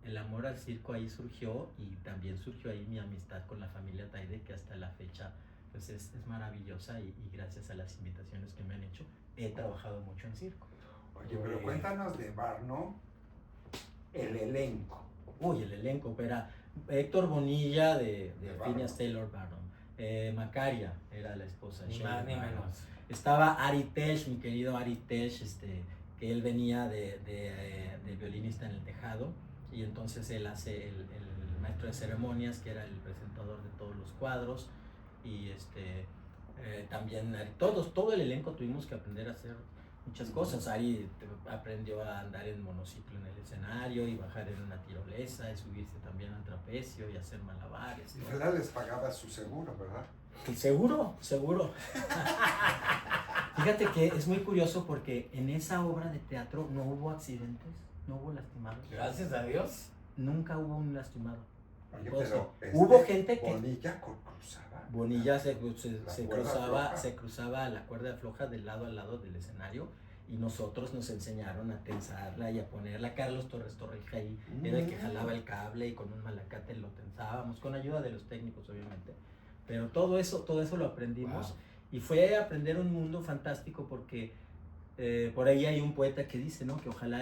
el amor al circo ahí surgió y también surgió ahí mi amistad con la familia Taide, que hasta la fecha pues es maravillosa y gracias a las invitaciones que me han hecho he trabajado mucho en circo. Oye, pero cuéntanos de Barnum, el elenco. Uy, el elenco, era Héctor Bonilla de Barnum. Phineas Taylor Barnum, Macaria era la esposa de Ni Shelley más ni Barnum. menos. Estaba Ari Tesh, mi querido Ari Tesh, que él venía de violinista en el tejado, y entonces él hace el maestro de ceremonias, que era el presentador de todos los cuadros, y también todo el elenco tuvimos que aprender a hacer muchas cosas. Ari aprendió a andar en monociclo en el escenario y bajar en una tirolesa y subirse también al trapecio y hacer malabares. Y Fela les pagaba su seguro, ¿verdad? Y seguro. Fíjate que es muy curioso porque en esa obra de teatro no hubo accidentes, no hubo lastimados. Gracias a Dios. Nunca hubo un lastimado. Oye, O sea, pero hubo gente que... Bonilla cruzaba. Bonilla se cuerda cruzaba la cuerda floja del lado al lado del escenario, y nosotros nos enseñaron a tensarla y a ponerla. Carlos Torres Torrijay era el que jalaba el cable y con un malacate lo tensábamos, con ayuda de los técnicos obviamente. Pero todo eso lo aprendimos. Wow. Y fue aprender un mundo fantástico porque por ahí hay un poeta que dice, ¿no?, que ojalá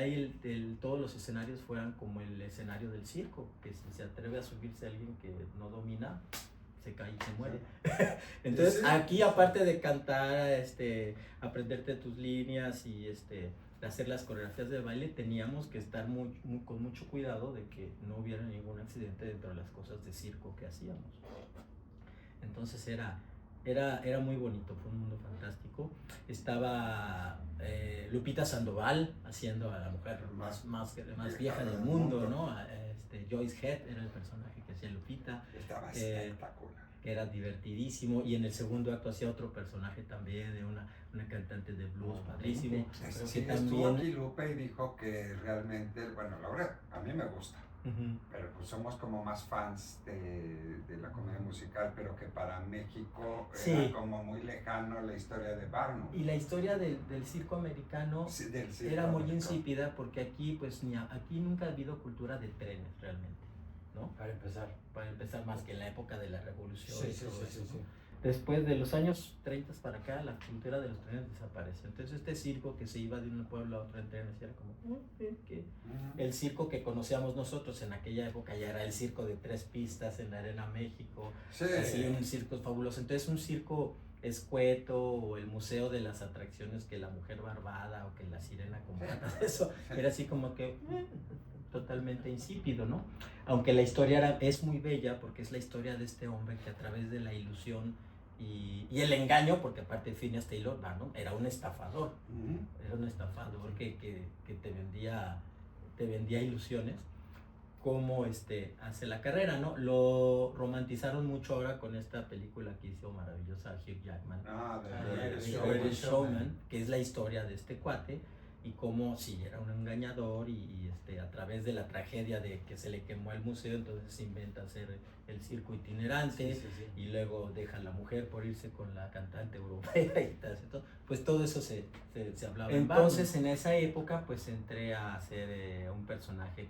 todos los escenarios fueran como el escenario del circo, que si se atreve a subirse alguien que no domina, se cae y se muere. Entonces, Sí. aquí aparte de cantar, aprenderte tus líneas y hacer las coreografías de baile, teníamos que estar con mucho cuidado de que no hubiera ningún accidente dentro de las cosas de circo que hacíamos. Entonces era muy bonito, fue un mundo fantástico. Estaba Lupita Sandoval haciendo a la mujer más vieja del mundo, ¿no? Joyce Head era el personaje que hacía Lupita. Estaba espectacular. Que era divertidísimo, y en el segundo acto hacía otro personaje también de una cantante de blues padrísimo. Sí, estuvo aquí Lupe y dijo que realmente, bueno, la obra a mí me gusta. Pero pues somos como más fans de la comedia musical, pero que para México era como muy lejano la historia de Barnum. Y la historia del circo americano Del circo era muy americano. insípida, porque aquí pues aquí nunca ha habido cultura de trenes realmente, ¿no? Para empezar. Más que en la época de la revolución. Sí, y sí, todo sí, eso, sí, ¿no? sí. Después de los años 30 para acá, la cultura de los trenes desapareció. Entonces circo que se iba de un pueblo a otro en trenes era como el circo que conocíamos nosotros en aquella época ya era el circo de 3 pistas en la Arena México. Sí. Así, un circo fabuloso. Entonces un circo escueto, o el museo de las atracciones, que la mujer barbada o que la sirena con patas, eso era así como que totalmente insípido, ¿no? Aunque la historia es muy bella, porque es la historia de este hombre que a través de la ilusión y el engaño, porque aparte Phineas Taylor Barnum era un estafador, que te vendía ilusiones, cómo hace la carrera, ¿no? Lo romantizaron mucho ahora con esta película que hizo maravillosa Hugh Jackman, The Greatest Showman, que es la historia de este cuate, y cómo sí era un engañador, y a través de la tragedia de que se le quemó el museo, entonces se inventa hacer el circo itinerante. Sí. Y luego deja a la mujer por irse con la cantante europea y tal, pues todo eso se hablaba. Entonces en esa época pues entré a hacer un personaje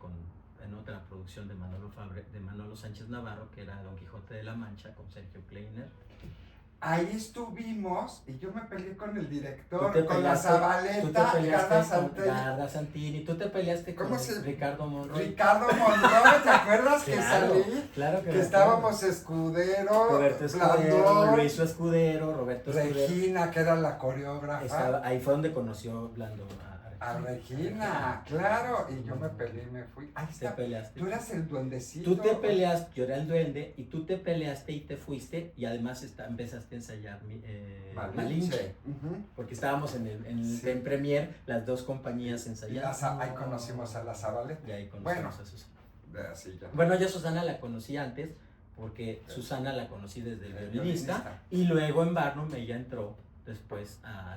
en otra producción de Manolo Sánchez Navarro, que era Don Quijote de la Mancha, con Sergio Kleiner. Ahí estuvimos y yo me peleé con el director, Tú te con la peleaste- Zabaleta, tú te peleaste Garda con Santini. Garda Santini, tú te peleaste con ¿Cómo se- Ricardo Monroy. Ricardo Monroy, ¿te acuerdas que Claro, salí? claro Que me estábamos acuerdo. Escudero, Roberto Escudero, Blandón, Luis Escudero, Roberto Escudero. Regina, que era la coreógrafa. Ahí fue donde conoció Blandón A Regina, claro, y yo me peleé y me fui. Ahí Te está. peleaste. Tú eras el duendecito. Tú te peleaste, yo era el duende, y tú te peleaste y te fuiste, y además empezaste a ensayar Malinche, Ujú. porque estábamos Sí. en premier, las dos compañías Y ensayando. ahí conocimos a la Zabaleta. Y ahí conocimos Bueno. a Susana. Así ya. Bueno, yo Susana la conocí antes, porque Susana la conocí desde el El violinista, violinista. y luego en Barnum ella entró después a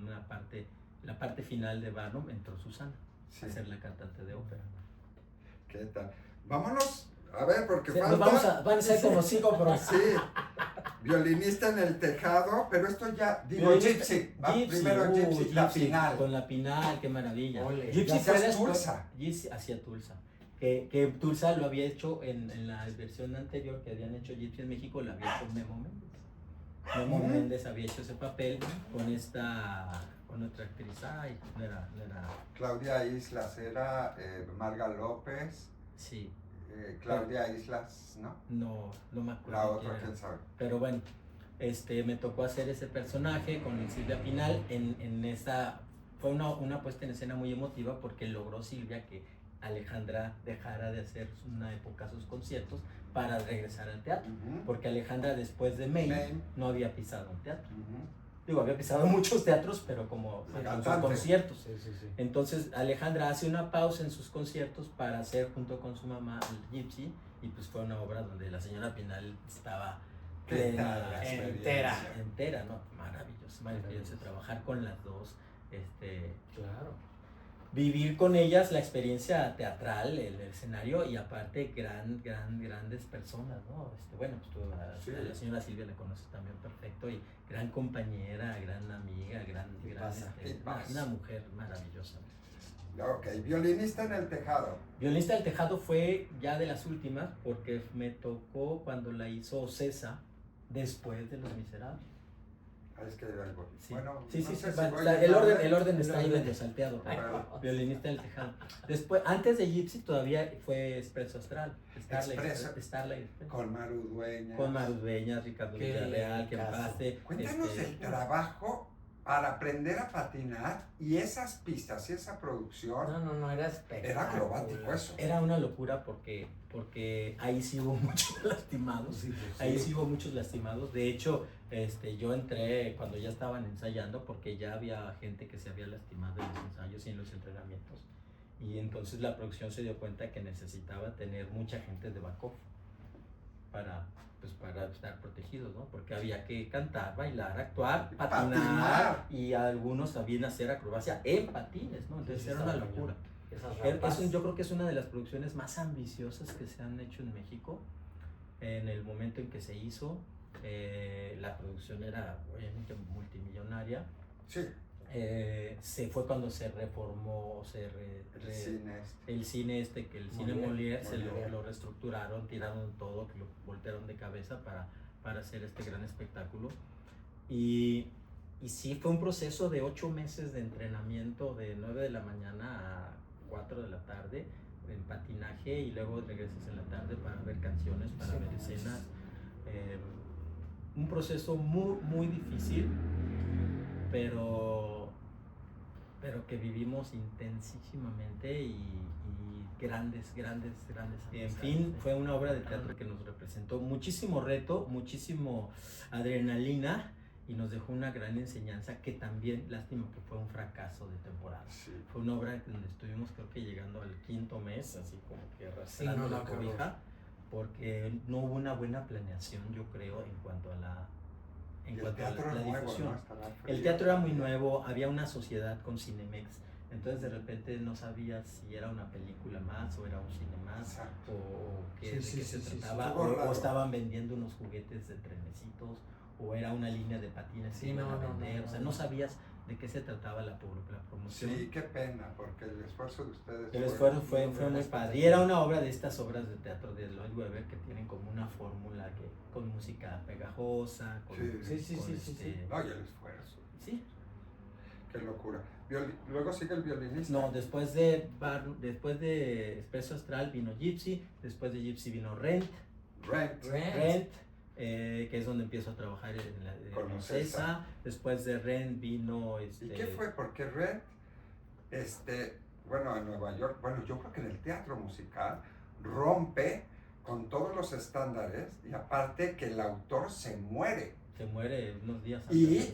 una parte, la parte final de Barnum entró Susana Sí. a ser la cantante de ópera. ¿Qué tal? Vámonos, a ver, porque Sí, falta... van a ser como 5 programas. Sí, Violinista en el tejado, pero esto ya, digo, Violinista- Gypsy, va primero Gypsy, la final. Con la Pinal, qué maravilla. Ole. Gypsy Ya fue hacías después- Tulsa. Gypsy hacía Tulsa. Que Tulsa lo había hecho en la versión anterior que habían hecho Gypsy en México, lo había hecho Memo Méndez. Memo Ujú. Méndez había hecho ese papel con otra actriz. Ay, no era, Claudia Islas era Marga López, sí, Claudia Islas, ¿no? no me acuerdo. La quién otra, era. quién sabe. Pero bueno, me tocó hacer ese personaje con Silvia Pinal en esa... Fue una puesta en escena muy emotiva porque logró Silvia que Alejandra dejara de hacer una época sus conciertos para regresar al teatro. Ujú. Porque Alejandra después de May May. no había pisado un teatro. Ujú. Digo, había pisado muchos teatros, pero como en sus Cantante. conciertos. Sí, sí, sí. Entonces Alejandra hace una pausa en sus conciertos para hacer junto con su mamá el Gypsy y pues fue una obra donde la señora Pinal estaba ¿Qué plena, tal la entera. experiencia? entera, ¿no? Maravilloso trabajar con las dos, Claro. vivir con ellas la experiencia teatral, el escenario y aparte grandes personas, ¿no? Bueno, pues tú Sí. a la señora Silvia la conoces también perfecto y gran compañera, gran amiga, Tipaza, tipaza. una mujer maravillosa. Ok, violinista en el tejado. Violinista del Tejado fue ya de las últimas porque me tocó cuando la hizo César después de Los Miserables. Ah, es que hay algo. Sí, Bueno, sí, no sí, sé sí, si va- voy está- en el orden orden. está ahí orden. medio salteado. Ay, Pero- no. Violinista del Tejado. Después, antes de Gypsy todavía fue Expreso Astral. Starlight Express. Con Maru Dueñas. Con Maru Dueñas, Ricardo Qué Villarreal, que en caso. paz de- Cuéntanos el trabajo para aprender a patinar y esas pistas y esa producción. No, era espectacular. Era acrobático eso. Era una locura porque ahí sí hubo muchos lastimados. Sí, pues, Ahí sí hubo muchos lastimados. De hecho, yo entré cuando ya estaban ensayando porque ya había gente que se había lastimado en los ensayos y en los entrenamientos. Y entonces la producción se dio cuenta que necesitaba tener mucha gente de backup para estar protegidos, ¿no? Porque había que cantar, bailar, actuar, patinar, Patinar. y algunos sabían hacer acrobacia en patines, ¿no? Entonces Sí, era está una cañón. locura. Esas rampas. Yo creo que es una de las producciones más ambiciosas que se han hecho en México. En el momento en que se hizo, la producción era obviamente multimillonaria. Sí, Fue cuando se reformó, el cine este. el cine que el cine Molière, Molière lo reestructuraron, tiraron todo, que lo voltearon de cabeza para hacer este gran espectáculo. Y sí, fue un proceso de 8 meses de entrenamiento de 9 de la mañana a 4 de la tarde en patinaje y luego regresas en la tarde para ver canciones, para ver escenas. Un proceso muy, muy difícil, pero que vivimos intensísimamente y grandes. En fin, fue una obra de teatro que nos representó muchísimo reto, muchísimo adrenalina y nos dejó una gran enseñanza que también, lástima que fue un fracaso de temporada. Sí. Fue una obra donde estuvimos creo que llegando al 5.º mes, así como que arrastrando Sí, no, la qué cobija, horror. porque no hubo una buena planeación, yo creo, en cuanto a la Y el teatro la nuevo, difusión. ¿no? Estaba El frío. teatro era muy nuevo, había una sociedad con Cinemex, entonces de repente no sabías si era una película más o era un cine más Exacto. o qué, Sí, de sí, qué sí, se sí, trataba, estuvo o raro. estaban vendiendo unos juguetes de trenecitos o era una línea de patines que Sí, iban no, a no, vender, no, o sea, no. no sabías de qué se trataba la promoción. Sí, qué pena, porque el esfuerzo de ustedes El esfuerzo fue muy muy padre. Y era una obra de estas obras de teatro de Lloyd Webber que tienen como una fórmula que con música pegajosa, con, Sí, con sí. No, y el esfuerzo. sí. Qué locura. Luego sigue el violinista. No, después de Expreso Astral vino Gypsy, después de Gypsy vino Rent, Rent. que es donde empiezo a trabajar Con en Ocesa. Ocesa. Después de Rent vino ¿Y qué fue? Porque Rent, bueno, en Nueva York, bueno, yo creo que en el teatro musical rompe con todos los estándares y aparte que el autor se muere. se muere unos días Y- antes.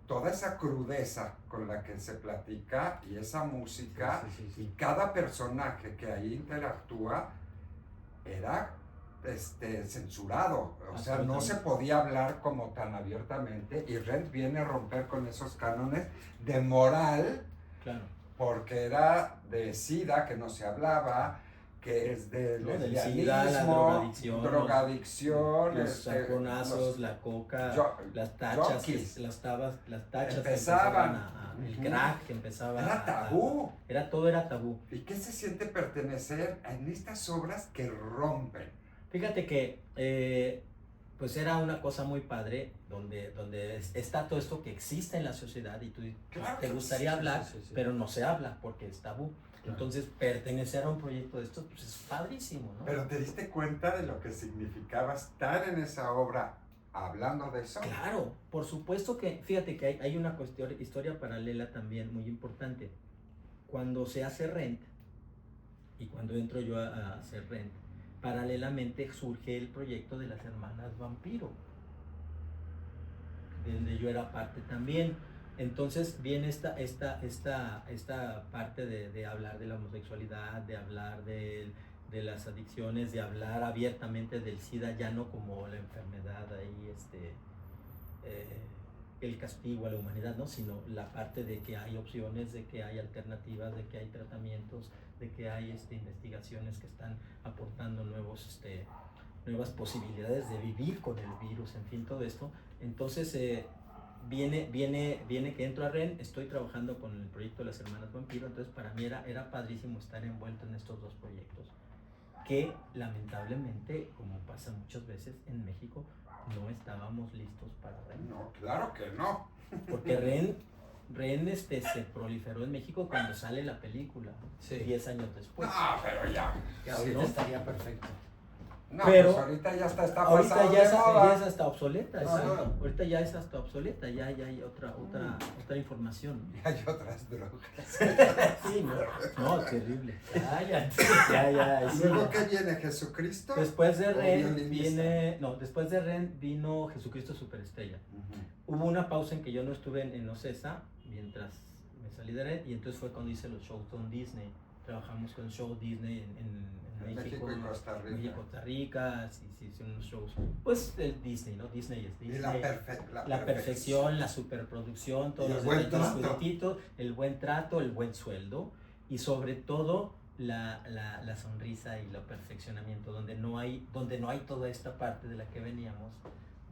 Toda esa crudeza con la que se platica y esa música Sí. y cada personaje que ahí interactúa era censurado, o sea, no se podía hablar como tan abiertamente y Rent viene a romper con esos cánones de moral Claro. porque era de SIDA que no se hablaba, que es de ¿no? Del lesbianismo, SIDA, la drogadicción, drogadicción, los saconazos, los- la coca, yo- las tachas, jockeys. las tachas que Empezaban. el Ujú. crack que empezaba Era tabú. todo era tabú. ¿Y qué se siente pertenecer en estas obras que rompen? Fíjate que pues era una cosa muy padre donde está todo esto que existe en la sociedad y tú Claro te que gustaría sí, hablar, sí, sí. pero no se habla porque es tabú. Entonces, pertenecer a un proyecto de estos pues es padrísimo, ¿no? Pero te diste cuenta de lo que significaba estar en esa obra hablando de eso. Claro, por supuesto que, fíjate que hay una historia paralela también muy importante. Cuando se hace Rent, y cuando entro yo a hacer Rent, paralelamente surge el proyecto de las hermanas Vampiro, donde yo era parte también. Entonces viene esta parte de hablar de la homosexualidad, de hablar de las adicciones, de hablar abiertamente del SIDA, ya no como la enfermedad ahí, el castigo a la humanidad, ¿no? Sino la parte de que hay opciones, de que hay alternativas, de que hay tratamientos, de que hay investigaciones que están aportando nuevas posibilidades de vivir con el virus, en fin, todo esto. Entonces viene que entro a REN, estoy trabajando con el proyecto de las hermanas Vampiro, entonces para mí era padrísimo estar envuelto en estos dos proyectos, que lamentablemente, como pasa muchas veces en México, no estábamos listos para REN. No, claro que no. Porque REN se proliferó en México cuando sale la película, Sí. 10 años después. No, pero ya. Que ahorita ¿no? estaría perfecto. No, Pero pues ahorita ya está Ahorita pasado ya de es moda. hasta obsoleta, Ajá. exacto. Ahorita ya es hasta obsoleta, ya hay otra información. Y hay otras drogas. Sí, no, terrible. Cállate. Ya, sí. Luego, ¿qué viene? ¿Jesucristo? Después de ¿O Ren violinista? después de Ren vino Jesucristo Superestrella. Ujú. Hubo una pausa en que yo no estuve en Ocesa mientras me salí de Ren, y entonces fue cuando hice los shows con Disney. Trabajamos con show Disney en México y Costa Rica. México, Costa Rica, sí, hicieron unos shows. Pues el Disney, ¿no? Disney es Disney. Y la perfección, la superproducción, todos Y el los buen detalles trato. juguetitos, el buen trato, el buen sueldo y sobre todo la sonrisa y el perfeccionamiento, donde no hay toda esta parte de la que veníamos,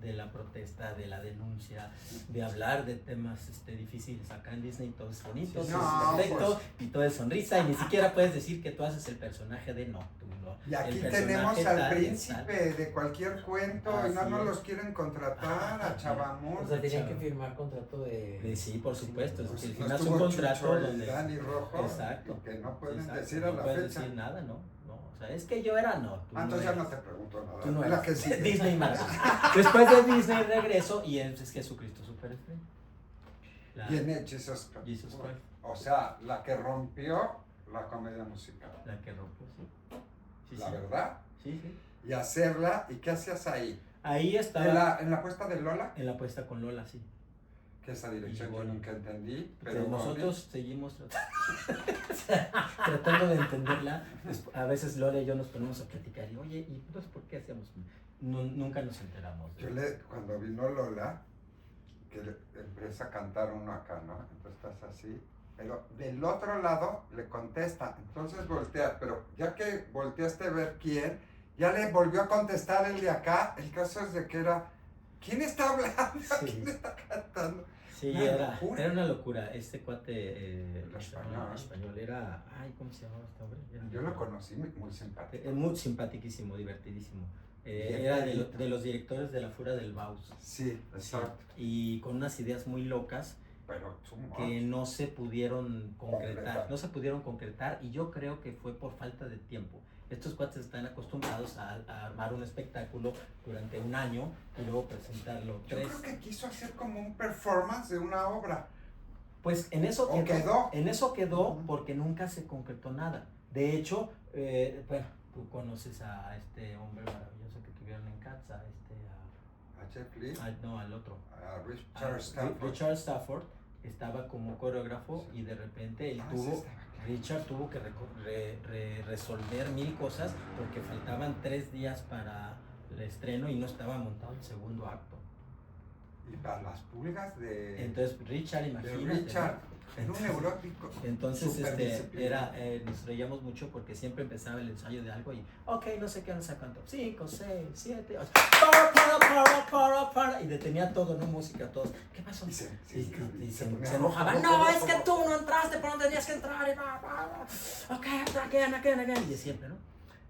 de la protesta, de la denuncia, de hablar de temas difíciles. Acá en Disney todo es bonito, Sí, todo no, es perfecto pues. y todo es sonrisa, y ni siquiera puedes decir que tú haces el personaje de no, tú no. Y aquí El personaje tenemos tal, al tal. príncipe de cualquier cuento y no Así nos es. los quieren contratar a Chabamón. O sea, tenían que firmar contrato de... Sí, por supuesto, es Pues que al no final es un estuvo contrato Chucho y donde... Dani Rojo, Exacto. que no pueden Exacto, decir a no la puedes fecha. decir nada, ¿no? O sea, es que yo era no. Tú Entonces no ya no eres. te pregunto nada. Tú no La eres. que sigue. Disney Maravilla. Después de Disney regreso y es Jesucristo Superestrella. Viene Jesus Christ. Jesus Christ. O sea, la que rompió la comedia musical. La que rompió, sí. Sí, La sí. verdad. Sí, sí. Y hacerla. ¿Y qué hacías ahí? Ahí estaba En la puesta de Lola, en la puesta con Lola, sí. que esa dirección Y yo bueno, nunca entendí. Pero Pero nosotros seguimos tratando de entenderla. A veces Lola y yo nos ponemos a platicar y, oye, ¿y entonces por qué hacíamos? Nunca nos enteramos. cuando vino Lola, que empieza a cantar uno acá, ¿no? Entonces estás así, pero del otro lado le contesta, entonces voltea, pero ya que volteaste a ver quién, ya le volvió a contestar el de acá. El caso es de que era, ¿quién está hablando? Sí. ¿Quién está cantando? Sí, Una locura. era una locura. Este cuate El español. era, ay, ¿cómo se llamaba este hombre? Yo lo conocí muy simpático. Muy simpaticísimo, divertidísimo. Bien Era pedito. de los directores de la Fura del Baus. Sí, exacto. Y con unas ideas muy locas Pero sumo. que no se pudieron Concretar. concretar, y yo creo que fue por falta de tiempo. Estos cuates están acostumbrados a armar un espectáculo durante un año y luego presentarlo Yo creo que quiso hacer como un performance de una obra. Pues en eso ¿O quedó? En eso quedó porque nunca se concretó nada. De hecho, bueno, tú conoces a este hombre maravilloso que tuvieron en Cats, A Jet Li, no, al otro. a A Richard Stanford. Richard Stafford estaba como coreógrafo y de repente él Sí estaba acá. Richard tuvo que resolver 1000 cosas porque faltaban 3 días para el estreno y no estaba montado el segundo acto. Y para las pulgas de Entonces Richard, imagínate. Richard, era un neurótico. Entonces súper disciplinado. nos reíamos mucho porque siempre empezaba el ensayo de algo y ok, no sé qué, no sé cuánto, 5, 6, 7, 8, para, y detenía todo, no música, todos. ¿Qué pasó? Y se Se ponía enojaba. rojo, No, rojo, es que rojo. tú no entraste por donde tenías que entrar. Ok, again. Y de siempre, ¿no?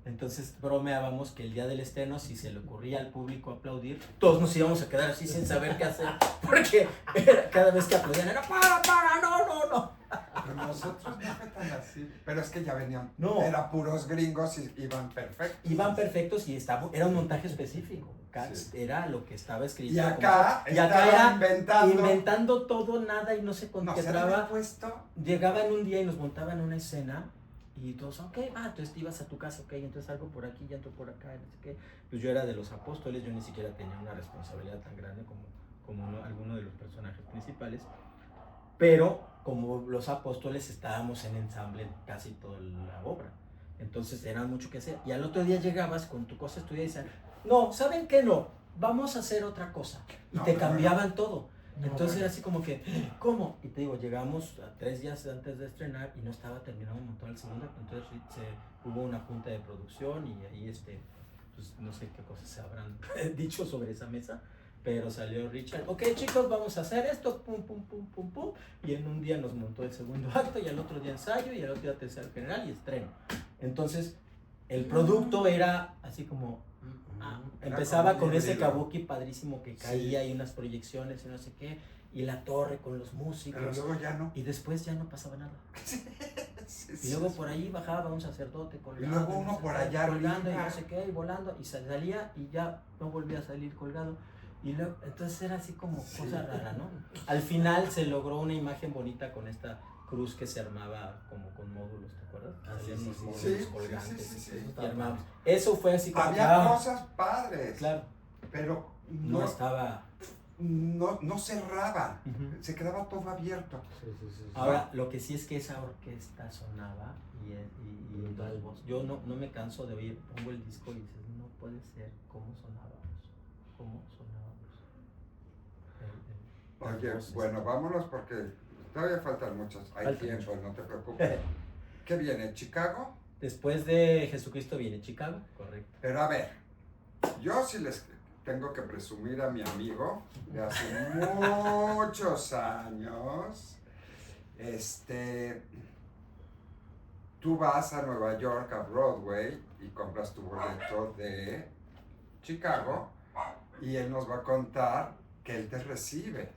Entonces bromeábamos que el día del estreno, si se le ocurría al público aplaudir, todos nos íbamos a quedar así sin saber qué hacer, porque cada vez que aplaudían era no. Pero nosotros no fue tan así. Pero es que ya venían, No. era puros gringos y iban perfectos. Iban perfectos y era un montaje específico. Sí. Era lo que estaba escrito. Y acá y acá estaban era inventando todo, nada y no se No, se concentraba. había puesto. Llegaban un día y nos montaban una escena y todos, ok, entonces te ibas a tu casa, ok, entonces algo por aquí, ya entro por acá, no sé qué. Pues yo era de los apóstoles, yo ni siquiera tenía una responsabilidad tan grande como alguno de los personajes principales, pero como los apóstoles estábamos en ensamble casi toda la obra, entonces era mucho que hacer. Y al otro día llegabas con tu cosa estudiada y decían, no, ¿saben qué no? Vamos a hacer otra cosa. Y No, te no, cambiaban todo. No, Entonces bueno. era así como que, ¿cómo? Y te digo, llegamos a 3 días antes de estrenar y no estaba terminado un montón el segundo, entonces hubo una junta de producción y ahí pues no sé qué cosas se habrán dicho sobre esa mesa, pero salió Richard, ok chicos, vamos a hacer esto, pum, y en un día nos montó el segundo acto y al otro día ensayo y al otro día tercer general y estreno. Entonces el producto era así como... Era empezaba como con ese híbrido. kabuki padrísimo que caía y unas proyecciones y no sé qué, y la torre con los músicos, Pero luego ya no. y después ya no pasaba nada. Sí, Y sí, luego sí. por ahí bajaba un sacerdote colgado, Y luego uno no sé por qué, allá colgando y arriba. no sé qué, y volando, y salía y ya no volvía a salir colgado. Y luego, entonces era así como Sí. cosa rara, ¿no? Al final se logró una imagen bonita con esta cruz que se armaba como con módulos, ¿te acuerdas? Ah, sí, Había sí, unos sí. módulos Sí, colgantes. sí, sí, sí, sí. Y armábamos. Eso fue así como Había que, cosas padres. claro, Pero no no, estaba... no cerraba. Ujú. Se quedaba todo abierto. Sí. Ahora, lo que sí es que esa orquesta sonaba y Brutal. las voces. Yo no me canso de oír, pongo el disco y dices, no puede ser cómo sonábamos. Las Oye, voces. bueno, vámonos porque todavía faltan muchos. Hay Falta tiempo, no te preocupes. ¿Qué viene? ¿Chicago? Después de Jesucristo viene Chicago, correcto. Pero a ver, yo sí les tengo que presumir a mi amigo de hace muchos años. Tú vas a Nueva York, a Broadway, y compras tu boleto de Chicago, y él nos va a contar que él te recibe.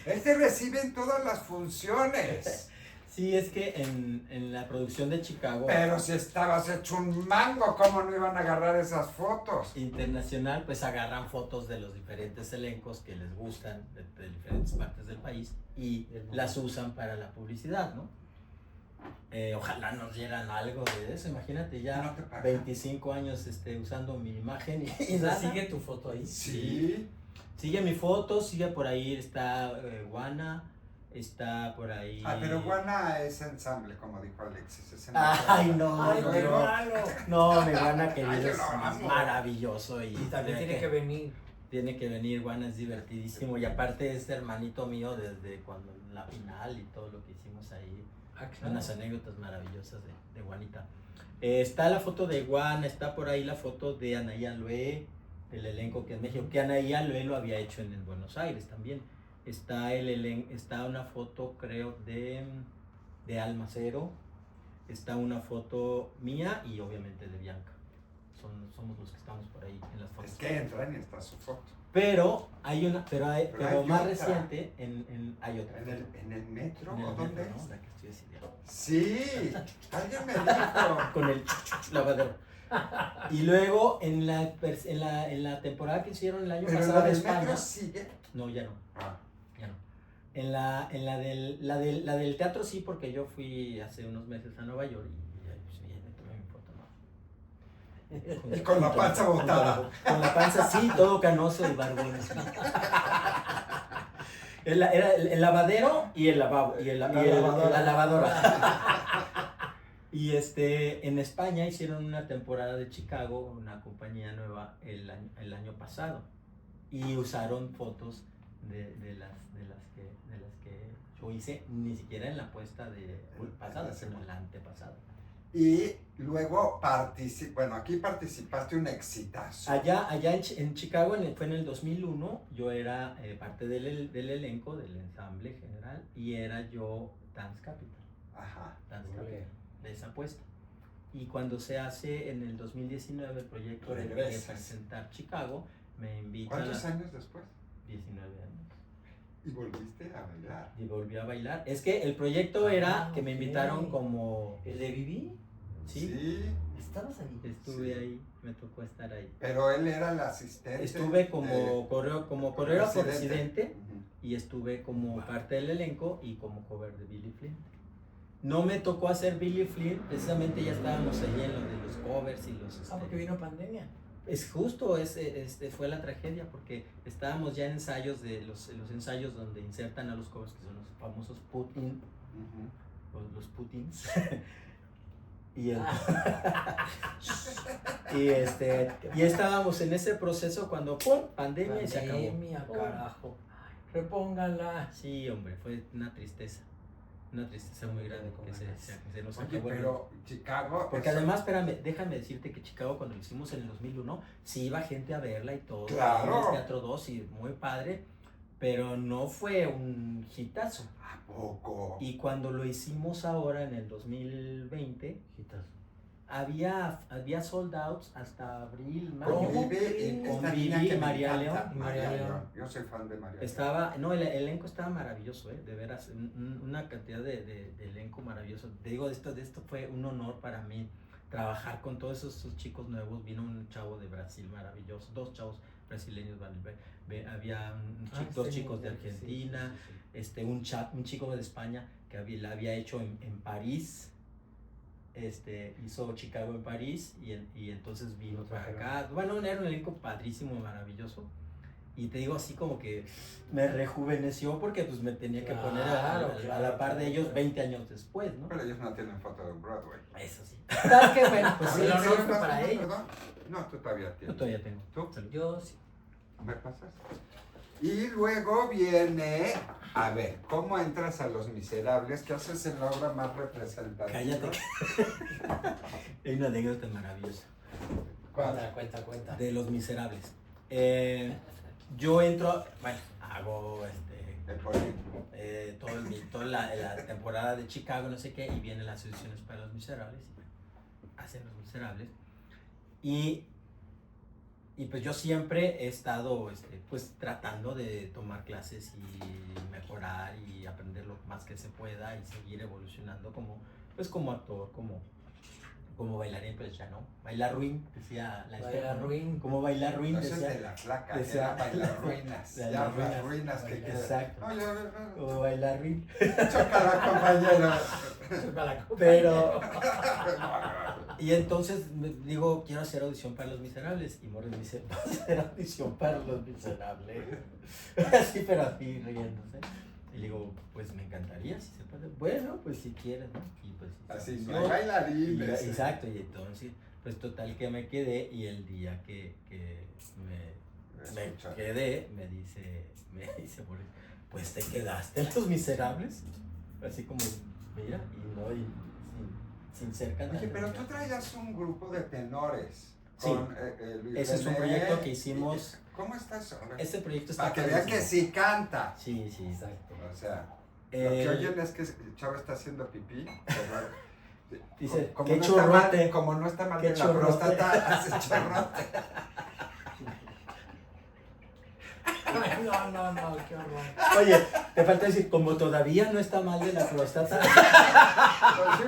Él te recibe en todas las funciones. Sí, es que en la producción de Chicago Pero si estabas hecho un mango, ¿cómo no iban a agarrar esas fotos? internacional, pues agarran fotos de los diferentes elencos que les gustan de diferentes partes del país y las usan para la publicidad, ¿no? Ojalá nos dieran algo de eso, imagínate ya No te pagan. 25 años usando mi imagen y ¿Y nada. sigue tu foto ahí? Sí. Sigue mi foto, sigue por ahí, está Guana, está por ahí... Ah, pero Guana es ensamble, como dijo Alexis. Es Ay, no, Ay, no, qué no. malo. No, mi Guana querido Ay, yo es lo amo. maravilloso y También de tiene que venir. Tiene que venir, Guana es divertidísimo y aparte es hermanito mío desde cuando la final y todo lo que hicimos ahí. Ah, claro. Unas anécdotas maravillosas de Juanita. Está la foto de Juana, está por ahí la foto de Anaí Aloé, del elenco que es México, que Anaí Aloé lo había hecho en Buenos Aires también. Está está una foto, creo, de Almacero, está una foto mía y obviamente de Bianca. Somos los que estamos por ahí en las fotos. Es que entran y está su foto. Pero hay una, pero hay más otra. reciente, hay otra. ¿En el metro? En el ¿O dónde metro, ¿no? es? La que estoy decidiendo. Sí, alguien me dijo. Con el lavadero. Y luego en la temporada que hicieron el año Pero pasado la de del España. metro sigue. No, ya no, Ah, ya no. En la del teatro sí, porque yo fui hace unos meses a Nueva York y ahí pues, me tomé mi foto, ¿no? Y con la panza botada. Con la panza sí, todo canoso y barbón. Así. Era el lavadero y el lavabo y la lavadora. Y en España hicieron una temporada de Chicago, una compañía nueva el año pasado. y usaron fotos de las que yo hice, ni siquiera en la puesta de pasada, sino en la antepasada. Y luego aquí participaste un exitazo. Allá en Chicago fue en el 2001, yo era parte del elenco, del ensamble general, y era yo Dance Capital. Ajá. Dance Capital, de esa puesta. Y cuando se hace en el 2019 el proyecto de presentar Chicago, me invitan. ¿Cuántos años después? 19 años. Y volviste a bailar. Y volví a bailar. Es que el proyecto era que me invitaron como... ¿El de Vivi? Sí. ¿Estabas ahí? Estuve ahí, me tocó estar ahí. Pero él era el asistente. Estuve como coreógrafo residente Ujú. y estuve como parte del elenco y como cover de Billy Flynn. No me tocó hacer Billy Flynn, precisamente ya estábamos ahí en lo de los covers y los... porque vino pandemia. Es justo, fue la tragedia, porque estábamos ya en ensayos los ensayos donde insertan a los covers, que son los famosos put-in, Ujú. los put-ins. y estábamos en ese proceso cuando ¡pum! Pandemia y se acabó. Pandemia, carajo. Repónganla. Sí, hombre, fue una tristeza muy grande que se nos Oye, acabó. pero Chicago... Porque además, espérame, déjame decirte que Chicago, cuando lo hicimos en el 2001, sí iba gente a verla y todo. Claro. En el Teatro 2 y muy padre, pero no fue un hitazo. ¿A poco? Y cuando lo hicimos ahora en el 2020, había sold outs hasta abril, mayo. ¿Cómo? Con Con Vivi Vivi y y María León. María León. Yo soy fan de María El elenco estaba maravilloso, de veras, una cantidad de elenco maravilloso. Te digo, de esto fue un honor para mí, trabajar con todos esos chicos nuevos. Vino un chavo de Brasil maravilloso, 2 chavos brasileños, había dos chicos de Argentina, un chico de España que la había hecho en París. Hizo Chicago en París y entonces vino para acá. Bueno, era un elenco padrísimo, maravilloso. Y te digo, así como que me rejuveneció porque pues me tenía que poner a la par de ellos 20 años después, ¿no? Pero ellos no tienen foto de Broadway. Eso sí. Qué bueno, pues A sí, ver, el honor ¿sí fue me para pasas, ellos. perdón? No, tú todavía Yo tienes. todavía tengo. ¿Tú? Yo sí. ¿Me pasas? Y luego viene... A ver, ¿cómo entras a Los Miserables? ¿Qué haces en la obra más representativa? Cállate. Hay una anécdota maravillosa Cuenta. de Los Miserables. Yo entro, bueno, hago toda la temporada de Chicago, no sé qué, y vienen las audiciones para Los Miserables, y hacen Los Miserables, y pues yo siempre he estado pues tratando de tomar clases y mejorar y aprender lo más que se pueda y seguir evolucionando como actor, como bailarín, pues ya no. Bailar ruin, decía la Bailar ruin. Como bailar ruin, Eso es decía. de la flaca, decía- era bailar ruinas. Bailar Ya ruinas. las ruinas que quedan. Exacto. No, yo... Como bailar ruin. Chócala, compañero. Pero, y entonces digo, quiero hacer audición para Los Miserables. Y Morris me dice, ¿vas a hacer audición para Los Miserables? Así, pero así, riéndose. Y le digo, pues me encantaría, si se puede. Bueno, pues si quieres, ¿no? Y pues Así, sí, no hay bailarines. exacto, y entonces, pues total que me quedé. Y el día que me Escucha. quedé, me dice Morris, pues te quedaste en Los Miserables. Así como, mira, y no, y sin ser cantante. Oye, pero tú traías un grupo de tenores. Sí. Con, Luis Ese es un René. proyecto que hicimos. ¿Cómo está eso? Este proyecto está Para que vean que padrísimo. sí canta. Sí, sí. Exacto. O sea, lo que oyen es que el chavo está haciendo pipí. Pero, Dice, como qué no está chorrote. mal, como no está mal Qué de la chorrote. próstata, hace chorrote. Ay, no, qué horror. Oye, te falta decir, como todavía no está mal de la próstata. Pues sí,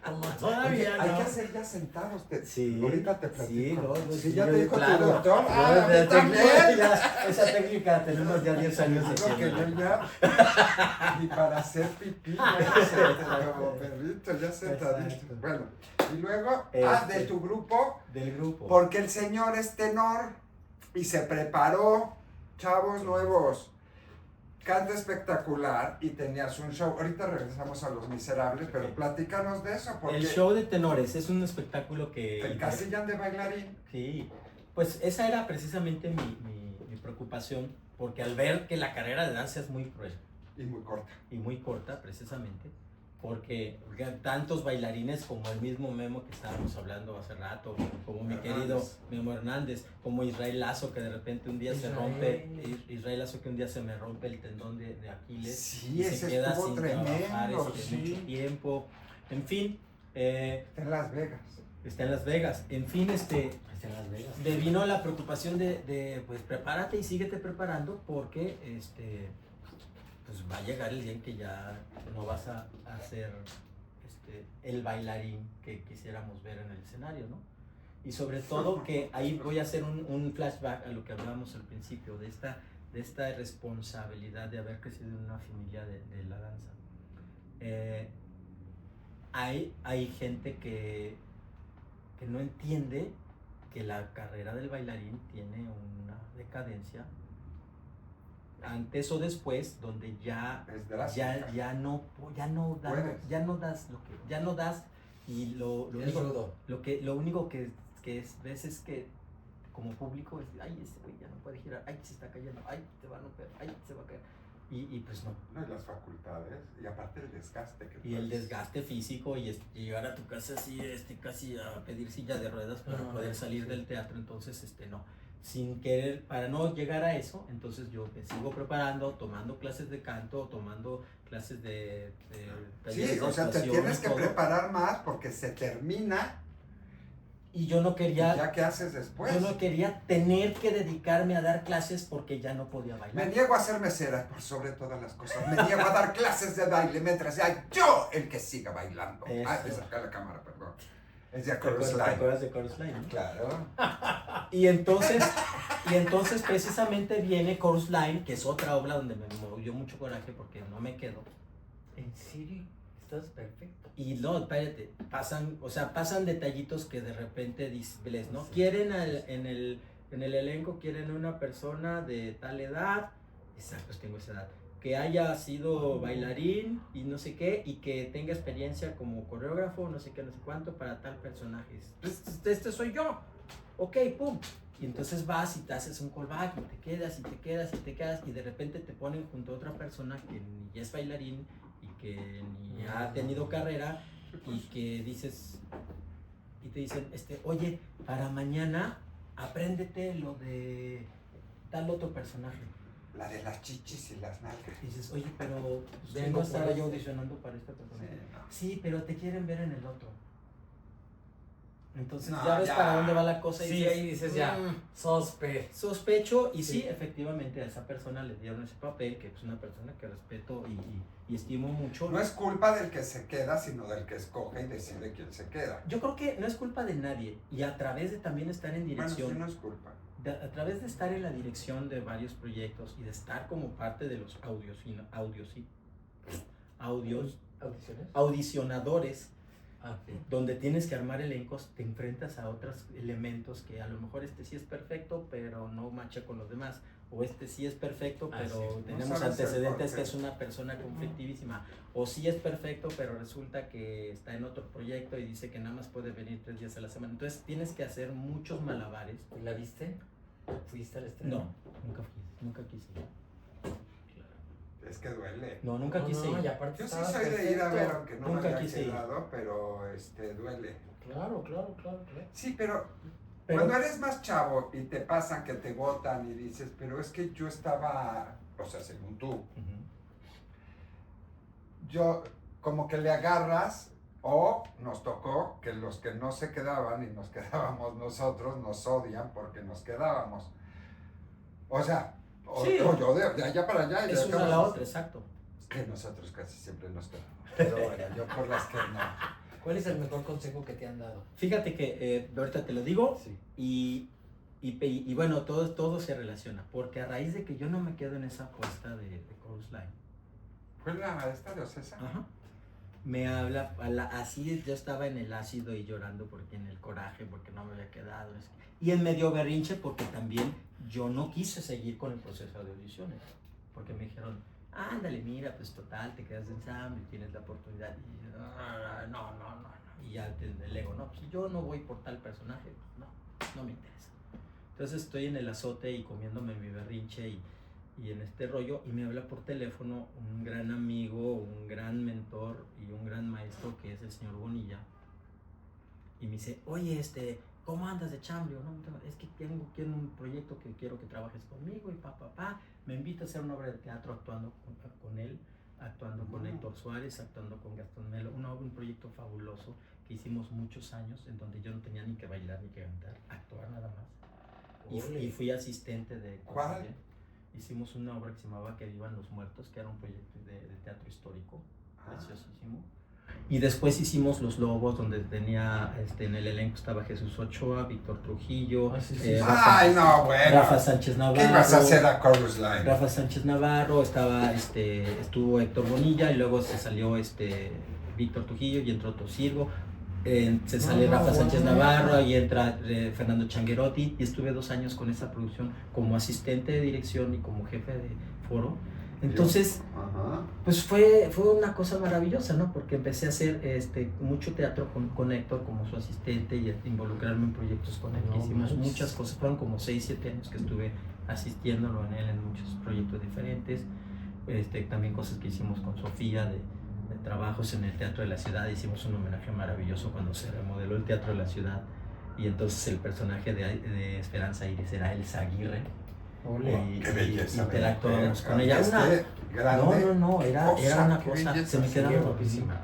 Como oye, todavía hay no. que hacer ya sentados. Sí. Ahorita te platico. Sí, no, Si ya te dijo claro. tu doctor. No, ¡Ah, a mí la también! ya, esa técnica tenemos ya 10 años Digo que haciéndola. yo ya, ni para hacer pipí, ya como perrito, ya sentadito. Exacto. Bueno, y luego, de tu grupo, Del grupo. porque el señor es tenor y se preparó, chavos nuevos, canta espectacular y tenías un show. Ahorita regresamos a Los Miserables, pero Ok. platícanos de eso, porque El show de tenores es un espectáculo que... el casillan de bailarín. Sí, pues esa era precisamente mi preocupación, porque al ver que la carrera de danza es muy cruel Y muy corta. y muy corta precisamente, porque tantos bailarines como el mismo Memo que estábamos hablando hace rato, como mi querido Hernández. Memo Hernández, como Israel Lazo que de repente un día se rompe, Israel Lazo que un día se me rompe el tendón de Aquiles Sí, y ese se queda estuvo sin trabajar tremendo, mucho tiempo, en fin, Está en Las Vegas. está en Las Vegas, en fin, Está en Las Vegas. me vino la preocupación de pues prepárate y síguete preparando porque pues va a llegar el día en que ya no vas a ser el bailarín que quisiéramos ver en el escenario, ¿no? Y sobre todo que ahí voy a hacer un flashback a lo que hablábamos al principio, de esta responsabilidad de haber crecido en una familia de la danza. Hay gente que no entiende que la carrera del bailarín tiene una decadencia antes o después, donde ya Es drástica. no das, Puedes. ya no das y lo único que ves es que como público es, ay, este güey ya no puede girar, ay, se está cayendo, ay, te va a romper, ay, se va a caer. Y pues no. No, y las facultades, y aparte el desgaste que Y el puedes- desgaste físico y llegar a tu casa así, casi a pedir silla de ruedas para Ah, poder salir sí. del teatro, entonces no. Sin querer, para no llegar a eso, entonces yo me sigo preparando, tomando clases de canto, tomando clases de talleres Sí, de o sea, te actuación tienes y que todo. preparar más porque se termina. Y yo no ¿Y quería, ya qué haces después? yo no quería tener que dedicarme a dar clases porque ya no podía Me bailar. niego a ser mesera por sobre todas las cosas. Me niego a dar clases de baile mientras sea yo el que siga bailando. Eso. Ah, es acá la cámara, perdón. Es de ¿Te acuerdas, Chorus Line. de Chorus Line, no? Claro. Y entonces precisamente viene Chorus Line, que es otra obra donde me dio mucho coraje porque no me quedo. ¿En serio? Estás perfecto. Y no, espérate, pasan detallitos que de repente ves, ¿no? Sí. Quieren en el elenco, quieren una persona de tal edad, exacto, pues tengo esa edad, que haya sido bailarín y no sé qué, y que tenga experiencia como coreógrafo, no sé qué, no sé cuánto, para tal personaje. Pues, este soy yo, ok, pum. Y entonces vas y te haces un callback y te quedas y te quedas y te quedas y de repente te ponen junto a otra persona que ni es bailarín y que ni ha tenido carrera y que dices, y te dicen, oye, para mañana apréndete lo de tal otro personaje. La de las chichis y las nalgas. Y dices, oye, pero pues, Vengo vengo a estar por yo este. audicionando para esta persona. Sí, no. Sí, pero te quieren ver en el otro. Entonces No, ya ves ya. para dónde va la cosa y Sí, ahí dices ya, "Mm". sospecho. Sospecho y sí, Sí. efectivamente a esa persona le dieron ese papel, que es una persona que respeto y estimo mucho. No es culpa del que se queda, sino del que escoge y decide quién se queda. Yo creo que no es culpa de nadie y a través de también estar en Bueno, sí, dirección, no es culpa. a través de estar en la dirección de varios proyectos y de estar como parte de los ¿Audiciones? audicionadores, Ah, sí. donde tienes que armar elencos, te enfrentas a otros elementos que a lo mejor sí es perfecto, pero no macha con los demás, o sí es perfecto, Ah, pero sí. No tenemos sabe ser antecedentes que es perfecto. una persona conflictivísima, o sí es perfecto, pero resulta que está en otro proyecto y dice que nada más puede venir 3 días a la semana, entonces tienes que hacer muchos malabares. ¿Y la viste? ¿Fuiste al estreno? No, nunca quise. Es que duele. No, nunca quise. No, y aparte Yo sí estaba soy de ir a ver, perfecto. aunque no Nunca me haya quise ir. quedado, pero duele. Claro. Sí, pero Pero- cuando eres más chavo y te pasan que te votan y dices, pero es que yo estaba, o sea, según tú, Ujú. yo como que le agarras o nos tocó que los que no se quedaban y nos quedábamos nosotros nos odian porque nos quedábamos. O sea, Sí. o yo de allá para allá. Y de Es acá una a la para- otra, exacto. Es que nosotros casi siempre nos quedamos. Pero bueno, yo por las que no. ¿Cuál es el mejor consejo que te han dado? Fíjate que ahorita te lo digo, Sí. y bueno, todo se relaciona, porque a raíz de que yo no me quedo en esa apuesta de Chorus Line, ¿Fue la esta de Ocesa? ajá, me habla, así yo estaba en el ácido y llorando porque en el coraje, porque no me había quedado, y en medio berrinche porque también yo no quise seguir con el proceso de audiciones, porque me dijeron, ándale, mira, pues total, te quedas de ensamble, tienes la oportunidad, y yo, no, y ya el ego, no, pues yo no voy por tal personaje, no me interesa. Entonces estoy en el azote y comiéndome mi berrinche y en este rollo, y me habla por teléfono un gran amigo, un gran mentor y un gran maestro que es el señor Bonilla. Y me dice, oye, ¿cómo andas de chambio? ¿No? Es que quiero un proyecto que quiero que trabajes conmigo y me invita a hacer una obra de teatro actuando con él, actuando con Héctor Suárez, actuando con Gastón Melo, un proyecto fabuloso que hicimos muchos años, en donde yo no tenía ni que bailar ni que cantar, actuar nada más. Y fui asistente de Héctor. ¿Cuál? También. Hicimos una obra que se llamaba Que Vivan los Muertos, que era un proyecto de teatro histórico, preciosísimo. Y después hicimos Los Lobos, donde tenía, en el elenco estaba Jesús Ochoa, Víctor Trujillo, Ay, no, bueno. Rafa Sánchez Navarro. ¿Qué ibas a hacer a Chorus Line? Rafa Sánchez Navarro, estuvo Héctor Bonilla y luego se salió Víctor Trujillo y entró Tosirgo. Se sale Rafa Sánchez Navarro y entra Fernando Changuerotti, y estuve 2 años con esa producción como asistente de dirección y como jefe de foro. Entonces, pues fue una cosa maravillosa, ¿no? Porque empecé a hacer mucho teatro con Héctor como su asistente y a involucrarme en proyectos con él. Hicimos muchas cosas, fueron como 6-7 años que estuve asistiéndolo en él en muchos proyectos diferentes. También cosas que hicimos con Sofía de trabajos en el Teatro de la Ciudad. Hicimos un homenaje maravilloso cuando se remodeló el Teatro de la Ciudad, y entonces el personaje de Esperanza Iris era Elsa Aguirre. Qué belleza. Interactuábamos con ella. Grande. No, era una cosa. Belleza, Se me quedaba sí, guapísima.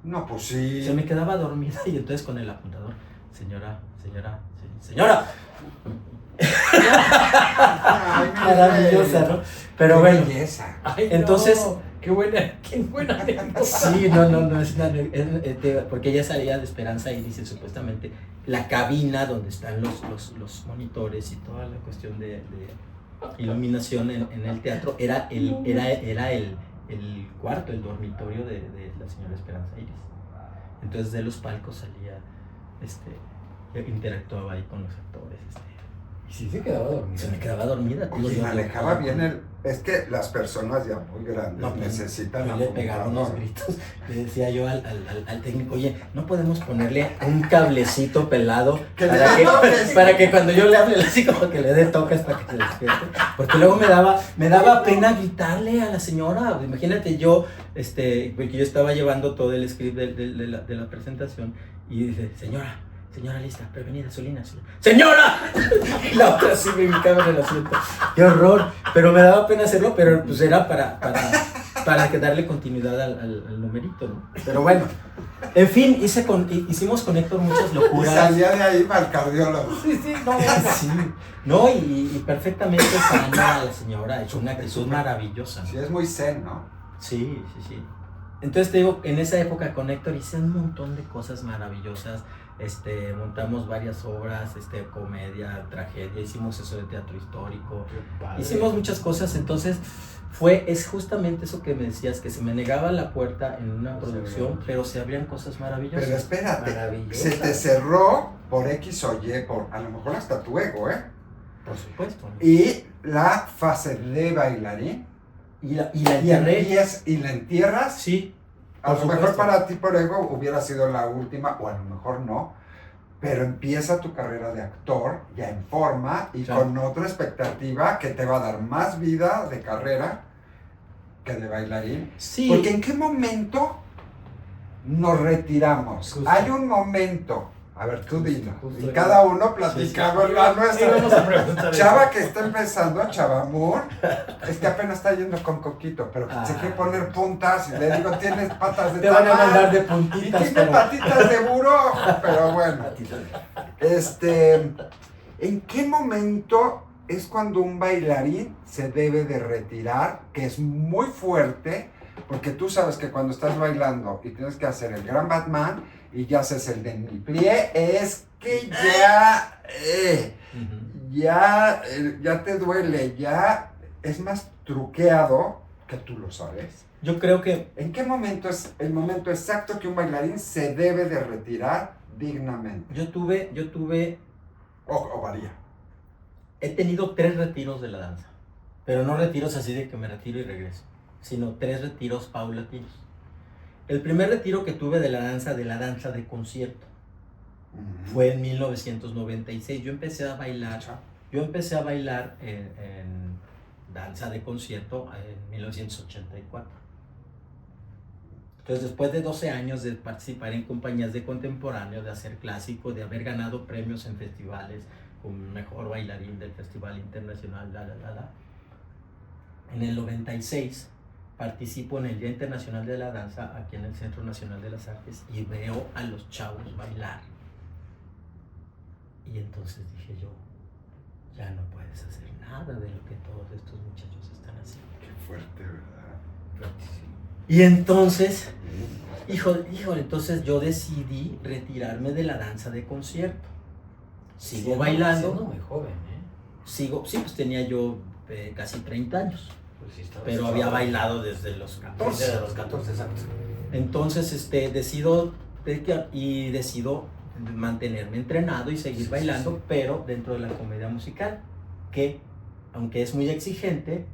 No, pues sí. Se me quedaba dormida y entonces con el apuntador, señora. Ay, Maravillosa, ¿no? Pero qué bueno, belleza. Ay, entonces... no, qué buena anécdota. Sí, no, porque ella salía de Esperanza y dice supuestamente la cabina donde están los monitores y toda la cuestión de iluminación en el teatro era el cuarto, el dormitorio de la señora Esperanza Iris. Entonces de los palcos salía, interactuaba ahí con los actores. Y sí se quedaba dormida. Se me quedaba dormida. Oye, manejaba bien Es que las personas ya muy grandes No, necesitan yo le pegaba unos gritos. Le decía yo al técnico, oye, no podemos ponerle un cablecito pelado para que cuando yo le hable así como que le dé toques para que se despierte. Porque luego me daba pena gritarle a la señora. Imagínate yo, porque yo estaba llevando todo el script de la presentación, y dice, señora lista, prevenida, Solina. ¡Señora! Y la otra así brincaba en el asiento. ¡Qué horror! Pero me daba pena hacerlo, pero pues era para darle continuidad al numerito, ¿no? Pero bueno, en fin, hicimos con Héctor muchas locuras. Y salía de ahí para el cardiólogo. Sí, no. Sí. No, y perfectamente sana la señora, hecho una actitud maravillosa, ¿no? Sí, es muy zen, ¿no? Sí. Entonces te digo, en esa época con Héctor hice un montón de cosas maravillosas. Montamos varias obras, comedia, tragedia, hicimos eso de teatro histórico, hicimos muchas cosas. Entonces es justamente eso que me decías, que se me negaba la puerta en una producción, pero se abrían cosas maravillosas. Pero espérate, se te cerró por X o Y, por a lo mejor hasta tu ego, Por supuesto, ¿no? Y la fase de bailarín, y la enterré. y la entierras. Sí. A lo mejor para ti por ego hubiera sido la última, o a lo mejor no, pero empieza tu carrera de actor ya en forma y claro, con otra expectativa que te va a dar más vida de carrera que de bailarín. Sí. Porque ¿en qué momento nos retiramos? Justo. Hay un momento, a ver, tú dilo, justo y cada uno platicamos la nuestra. vamos a preguntar Chava eso. que está empezando, Chava Moore, es que apenas está yendo con Coquito, pero se quiere poner puntas y le digo, tienes patas de Te van a tamal, mandar de y puntitas. tiene patitas de burro, pero bueno. ¿En qué momento es cuando un bailarín se debe de retirar? Que es muy fuerte, porque tú sabes que cuando estás bailando y tienes que hacer el gran Batman y ya haces el de mi plie, es que ya te duele, ya es más truqueado, que tú lo sabes. Yo creo que ¿En qué momento es el momento exacto que un bailarín se debe de retirar dignamente? yo tuve O varía. he tenido 3 retiros de la danza, pero no retiros así de que me retiro y regreso, sino 3 retiros paulatinos. El primer retiro que tuve de la danza de concierto, fue en 1996. Yo empecé a bailar Yo empecé a bailar en danza de concierto en 1984. Entonces, después de 12 años de participar en compañías de contemporáneo, de hacer clásico, de haber ganado premios en festivales, como mejor bailarín del Festival Internacional, en el 96 participo en el Día Internacional de la Danza aquí en el Centro Nacional de las Artes y veo a los chavos bailar. Y entonces dije yo, ya no puedes hacer nada de lo que todos estos muchachos están haciendo. Qué fuerte, ¿verdad? Fuertísimo. Y entonces, híjole, entonces yo decidí retirarme de la danza de concierto. Sigo bailando. Siendo muy joven, Sí, pues tenía yo casi 30 años. Pues sí, estabas Pero había bailado desde los 14. Desde los 14, exacto. Entonces, decido mantenerme entrenado y seguir bailando, pero dentro de la comedia musical, que aunque es muy exigente,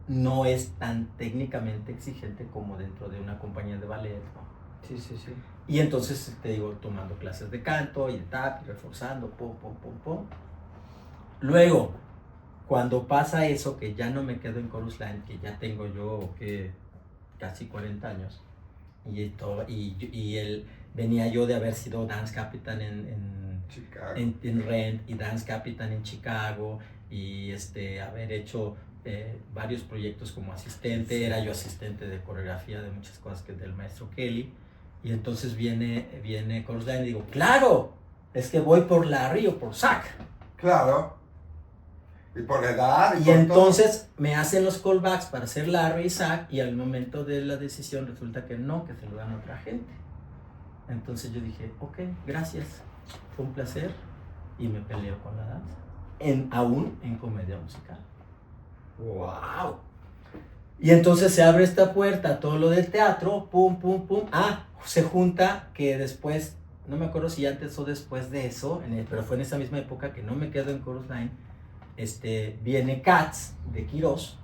no es tan técnicamente exigente como dentro de una compañía de ballet, ¿no? Sí. Y entonces, te digo, tomando clases de canto y de tap, y reforzando, pum. Luego, cuando pasa eso, que ya no me quedo en Chorus Line, que ya tengo yo casi 40 años, venía yo de haber sido dance captain Chicago. en Rent y dance captain en Chicago, y haber hecho varios proyectos como asistente. Era yo asistente de coreografía de muchas cosas del maestro Kelly. Y entonces viene Chorus Line y digo, claro, es que voy por Larry o por Zach. Claro. Y por edad. Y entonces me hacen los callbacks para hacer Larry y Zach, y al momento de la decisión resulta que no, que se lo dan a otra gente. Entonces yo dije, ok, gracias, fue un placer, y me peleo con la danza, aún en comedia musical. ¡Wow! Y entonces se abre esta puerta, todo lo del teatro, pum. Se junta que después, no me acuerdo si antes o después de eso, pero fue en esa misma época que no me quedo en Chorus Line, viene Cats de Quirós,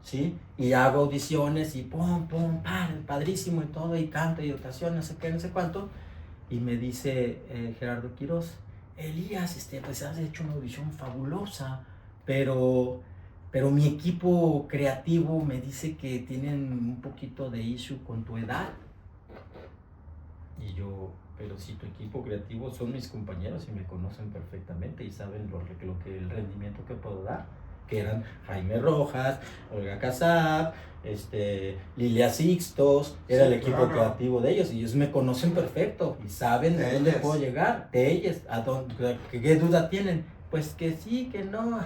¿sí? Y hago audiciones y pum, padrísimo y todo, y canto y actuación, no sé qué, no sé cuánto, y me dice Gerardo Quirós, Elías, pues has hecho una audición fabulosa, pero mi equipo creativo me dice que tienen un poquito de issue con tu edad. Y yo, pero si tu equipo creativo son mis compañeros y me conocen perfectamente y saben el rendimiento que puedo dar, que eran Jaime Rojas, Olga Casab, Lilia Sixtos, era el equipo creativo de ellos, y ellos me conocen perfecto y saben de dónde puedo llegar, de ellos, ¿qué duda tienen? Pues que sí, que no.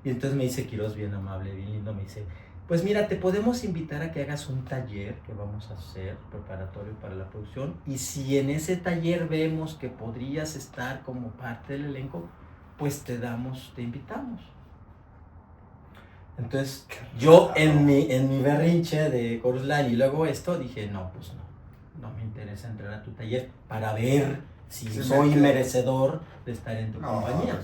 Y entonces me dice Quirós, bien amable, bien lindo, me dice, pues mira, te podemos invitar a que hagas un taller que vamos a hacer preparatorio para la producción, y si en ese taller vemos que podrías estar como parte del elenco, pues te invitamos. Entonces yo en mi berrinche de Chorus Line y luego esto dije, no me interesa entrar a tu taller para ver si soy merecedor de estar en tu compañía.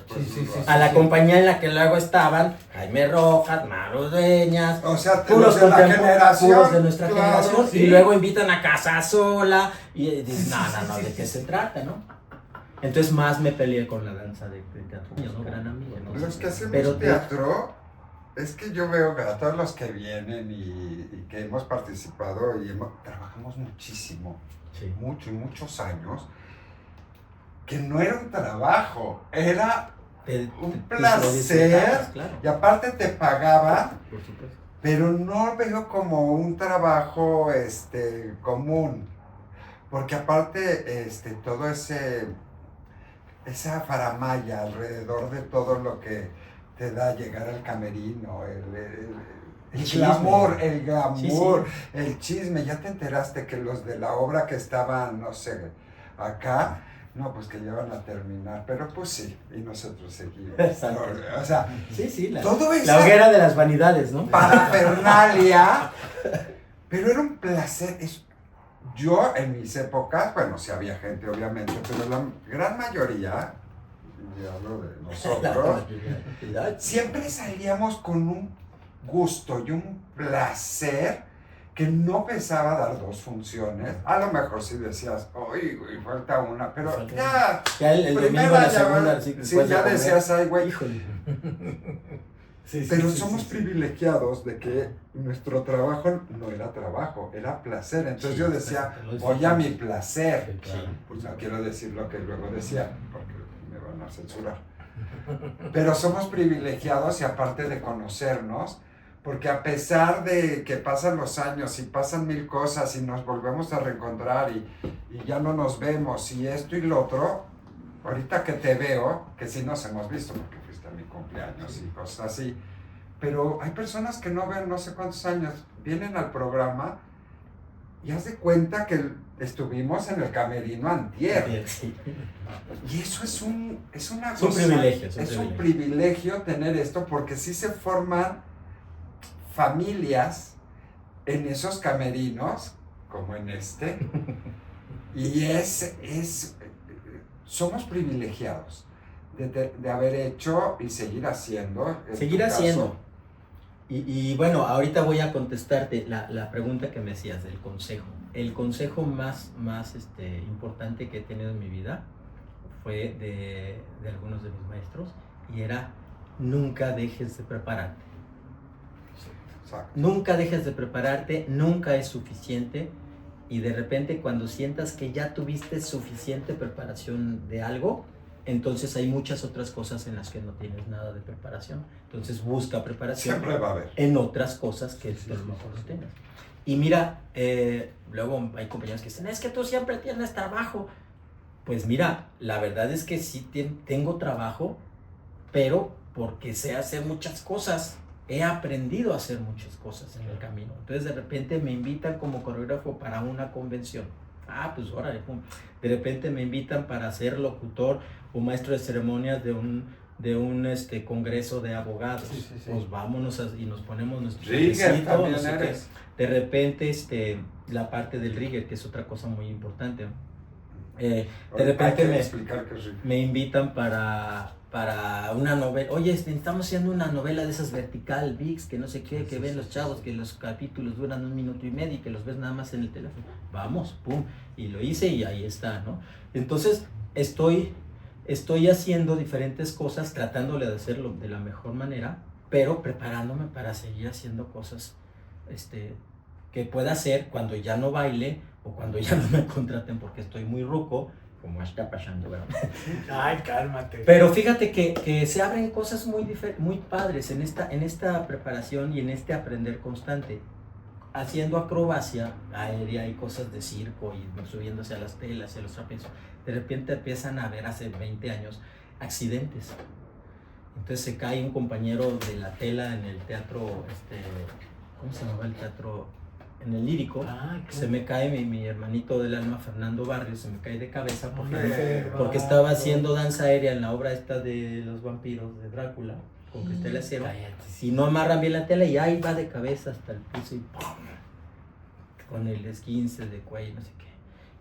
A la compañía en la que luego estaban Jaime Rojas, Maru Dueñas, O sea, puros de la generación. puros de nuestra Claro, generación, sí. y luego invitan a Casasola y dices, no, ¿de qué se trata, no? Entonces más me peleé con la danza de teatro, y es un gran amigo, ¿no? Los que hacemos teatro, es que yo veo que a todos los que vienen y que hemos participado y trabajamos muchísimo, Sí. muchos años, que no era un trabajo, era un placer, claro. y aparte te pagaban, Por supuesto. pero no veo como un trabajo común, porque aparte todo esa faramalla alrededor de todo lo que te da llegar al camerino, el glamour, el chisme. Ya te enteraste que los de la obra que estaban, no sé, acá, no, pues que ya van a terminar, pero pues sí, y nosotros seguimos. Exacto. O sea, Sí, todo eso. la hoguera de las vanidades, ¿no? Parafernalia, pero era un placer. Yo en mis épocas, bueno, sí había gente obviamente, pero la gran mayoría, y hablo de nosotros, siempre salíamos con un gusto y un placer que no pesaba dar 2 funciones. A lo mejor sí decías, uy, güey, falta una, pero ya. Ya el domingo primera la ya, segunda, sí, después de ya comer. decías, ay, güey. Híjole. Pero somos privilegiados de que nuestro trabajo no era trabajo, era placer. Entonces Sí, yo decía, lo voy a mi disfrutamos. placer. Sí, claro. Pues no quiero decir lo que luego decía, porque me van a censurar. Pero somos privilegiados y aparte de conocernos, porque a pesar de que pasan los años y pasan 1000 cosas y nos volvemos a reencontrar y ya no nos vemos y esto y lo otro, ahorita que te veo, que sí nos hemos visto porque fuiste a mi cumpleaños y cosas así, pero hay personas que no ven no sé cuántos años, vienen al programa y haz de cuenta que estuvimos en el camerino antier. Sí. Y eso es una Es un cosa, privilegio. es un privilegio tener esto porque sí se forman familias en esos camerinos, como en este, y somos privilegiados de haber hecho y seguir haciendo. Seguir haciendo. Y bueno, ahorita voy a contestarte la pregunta que me hacías del consejo. El consejo más importante que he tenido en mi vida fue de algunos de mis maestros y era nunca dejes de prepararte. Exacto. Nunca dejes de prepararte, nunca es suficiente y de repente cuando sientas que ya tuviste suficiente preparación de algo, entonces hay muchas otras cosas en las que no tienes nada de preparación. Entonces busca preparación Siempre va a haber. en otras cosas que a lo mejor no tengas. Y mira, luego hay compañeros que dicen, es que tú siempre tienes trabajo. Pues mira, la verdad es que sí tengo trabajo, pero porque sé hacer muchas cosas. He aprendido a hacer muchas cosas en el camino. Entonces de repente me invitan como coreógrafo para una convención. Ah, pues órale, pum. De repente me invitan para ser locutor o maestro de ceremonias de un congreso de abogados. Sí. Pues vámonos y nos ponemos nuestro Rigger trajecito, también no sé qué. eres. De repente la parte del rigger, que es otra cosa muy importante. De repente Hay que explicar qué es Rigger. me invitan para una novela. Oye, estamos haciendo una novela de esas vertical, VIX, que no sé qué, que ven los chavos, que los capítulos duran 1 minuto y medio y que los ves nada más en el teléfono. Vamos, pum. Y lo hice y ahí está, ¿no? Entonces, estoy haciendo diferentes cosas, tratándole de hacerlo de la mejor manera, pero preparándome para seguir haciendo cosas que pueda hacer cuando ya no baile o cuando ya no me contraten porque estoy muy ruco, como está pasando, ¿verdad? Ay, cálmate. Pero fíjate que se abren cosas muy padres en esta preparación y en este aprender constante. Haciendo acrobacia aérea y cosas de circo y subiéndose a las telas y a los trapecios, de repente empiezan a haber hace 20 años accidentes. Entonces se cae un compañero de la tela en el teatro, ¿cómo se llama el teatro? En el Lírico. Se me cae mi hermanito del alma, Fernando Barrios, se me cae de cabeza porque estaba haciendo danza aérea en la obra esta de los vampiros de Drácula con Cristel Acero. Y no amarran bien la tela y ahí va de cabeza hasta el piso y ¡pum! Con el esguince de cuello, no sé qué.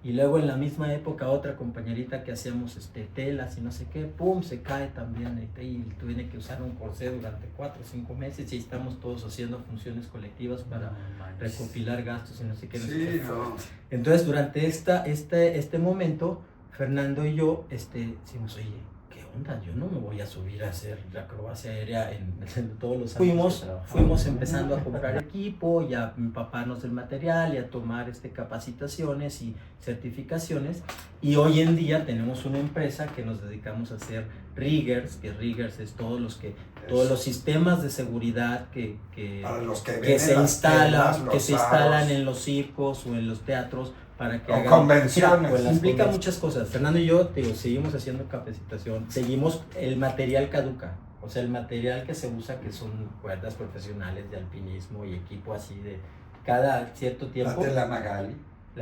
Y luego en la misma época otra compañerita que hacíamos telas y no sé qué, ¡pum! Se cae también y tiene que usar un corsé durante 4 o 5 meses y estamos todos haciendo funciones colectivas para recopilar gastos y no sé qué. No sé qué. No. Entonces durante este momento, Fernando y yo decimos, oye, ¿qué onda? Yo no me voy a subir a hacer la acrobacia aérea en todos los años. Fuimos empezando a comprar equipo, ya empaparnos del material y a tomar capacitaciones y certificaciones. Y hoy en día tenemos una empresa que nos dedicamos a hacer riggers, que riggers es todos los sistemas de seguridad que Para los que se ven las telas, los se instalan aros. en los circos o en los teatros para que O hagan convenciones. pues implica muchas cosas. Fernando y yo seguimos haciendo capacitación, seguimos el material caduca, o sea el material que se usa, que son cuerdas profesionales de alpinismo y equipo así de cada cierto tiempo. La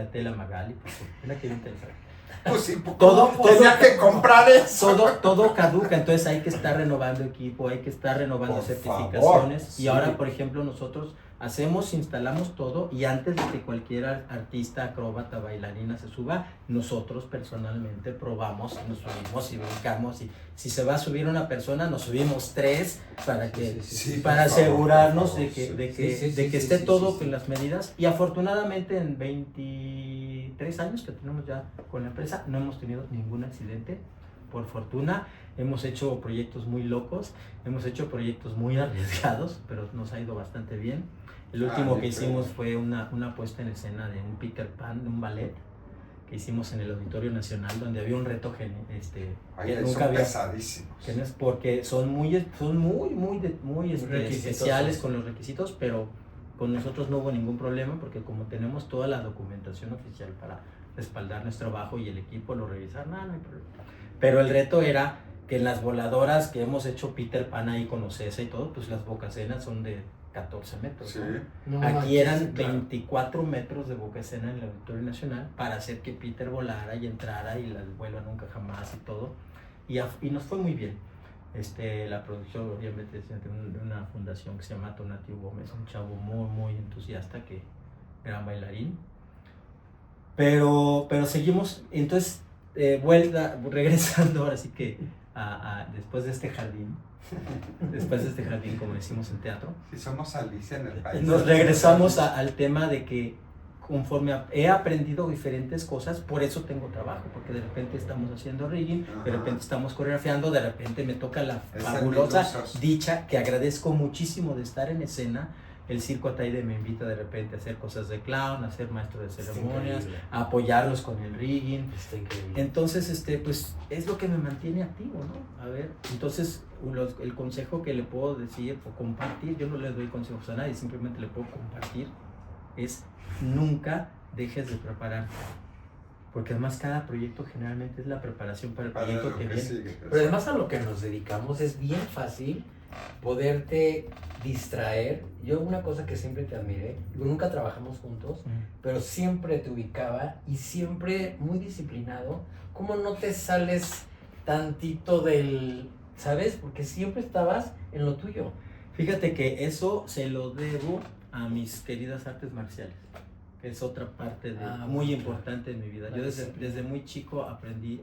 tela Magali. Pues, es la que yo interesaba. Pues sí, Todo- tenía que comprar eso. Todo caduca, entonces hay que estar renovando equipo, hay que estar renovando Por certificaciones. favor, y ahora, sí. por ejemplo, nosotros instalamos todo y antes de que cualquier artista, acróbata, bailarina se suba, nosotros personalmente probamos, nos subimos y brincamos y si se va a subir una persona nos subimos 3 para que para asegurarnos de que esté todo con las medidas y afortunadamente en 23 años que tenemos ya con la empresa no hemos tenido ningún accidente, por fortuna. Hemos hecho proyectos muy locos, hemos hecho proyectos muy arriesgados, pero nos ha ido bastante bien. El último que hicimos fue una puesta en escena de un Peter Pan, de un ballet que hicimos en el Auditorio Nacional, donde había un reto que nunca había. Pesadísimos. Porque son muy especiales con los requisitos, pero con nosotros no hubo ningún problema, porque como tenemos toda la documentación oficial para respaldar nuestro trabajo y el equipo lo revisaron, no hay problema. Pero el reto era que en las voladoras que hemos hecho Peter Pan ahí con Ocesa y todo, pues las bocacenas son de 14 metros. Sí. ¿No? Aquí eran 24 metros de bocacena en el Auditorio Nacional para hacer que Peter volara y entrara y el vuelo nunca jamás y todo. Y nos fue muy bien. La producción obviamente es de una fundación que se llama Tonatiuh Gómez, un chavo muy entusiasta, gran bailarín. Pero seguimos, entonces regresando ahora sí que después de este jardín, como decimos en teatro, Si somos Alicia en el país. nos regresamos al tema de que conforme he aprendido diferentes cosas, por eso tengo trabajo, porque de repente estamos haciendo rigging, de repente estamos coreografiando, de repente me toca la fabulosa dicha, que agradezco muchísimo de estar en escena. El Circo Ataide me invita de repente a hacer cosas de clown, a ser maestro de ceremonias, a apoyarlos con el rigging. Está increíble. Entonces, pues es lo que me mantiene activo, ¿no? A ver, entonces el consejo que le puedo decir o compartir, yo no le doy consejos a nadie, simplemente le puedo compartir, es nunca dejes de prepararte. Porque además cada proyecto generalmente es la preparación para el proyecto que viene. Pero además a lo que nos dedicamos es bien fácil poderte distraer. Yo una cosa que siempre te admiré, nunca trabajamos juntos, pero siempre te ubicaba y siempre muy disciplinado. ¿Cómo no te sales tantito del, sabes? Porque siempre estabas en lo tuyo. Fíjate que eso se lo debo a mis queridas artes marciales. Es otra parte muy importante en mi vida. Yo desde muy chico aprendí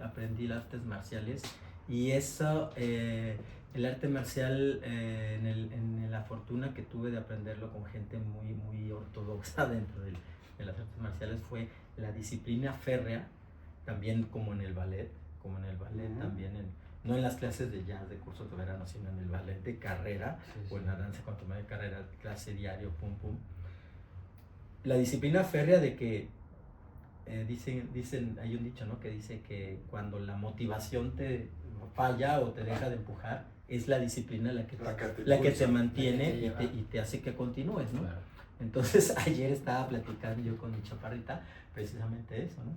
las artes marciales y eso, el arte marcial, en la fortuna que tuve de aprenderlo con gente muy ortodoxa dentro de las artes marciales, fue la disciplina férrea, también como en el ballet también, no en las clases de jazz, de cursos de verano, sino en el ballet de carrera, o en la danza contemporánea de carrera, clase diario, pum. La disciplina férrea de que dicen, hay un dicho, ¿no? Que dice que cuando la motivación te falla o te deja de empujar, es la disciplina la que te mantiene y te hace que continúes, ¿no? Claro. Entonces ayer estaba platicando yo con mi chaparrita precisamente eso, ¿no?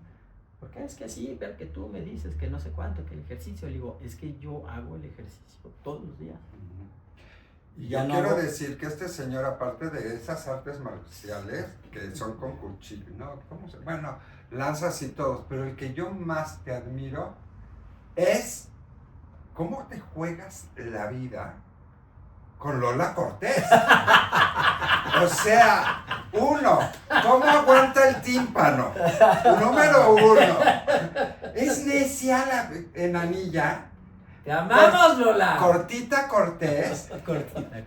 Porque es que así, ver que tú me dices que no sé cuánto, que el ejercicio, le digo, es que yo hago el ejercicio todos los días. Y yo quiero decir que este señor, aparte de esas artes marciales, que son con cuchillo, ¿no? Bueno, lanzas y todos, pero el que yo más te admiro es cómo te juegas la vida con Lola Cortés. O sea, uno, ¿cómo aguanta el tímpano? Número 1, es necia la enanilla. ¡Te amamos, Lola! Cortita Cortés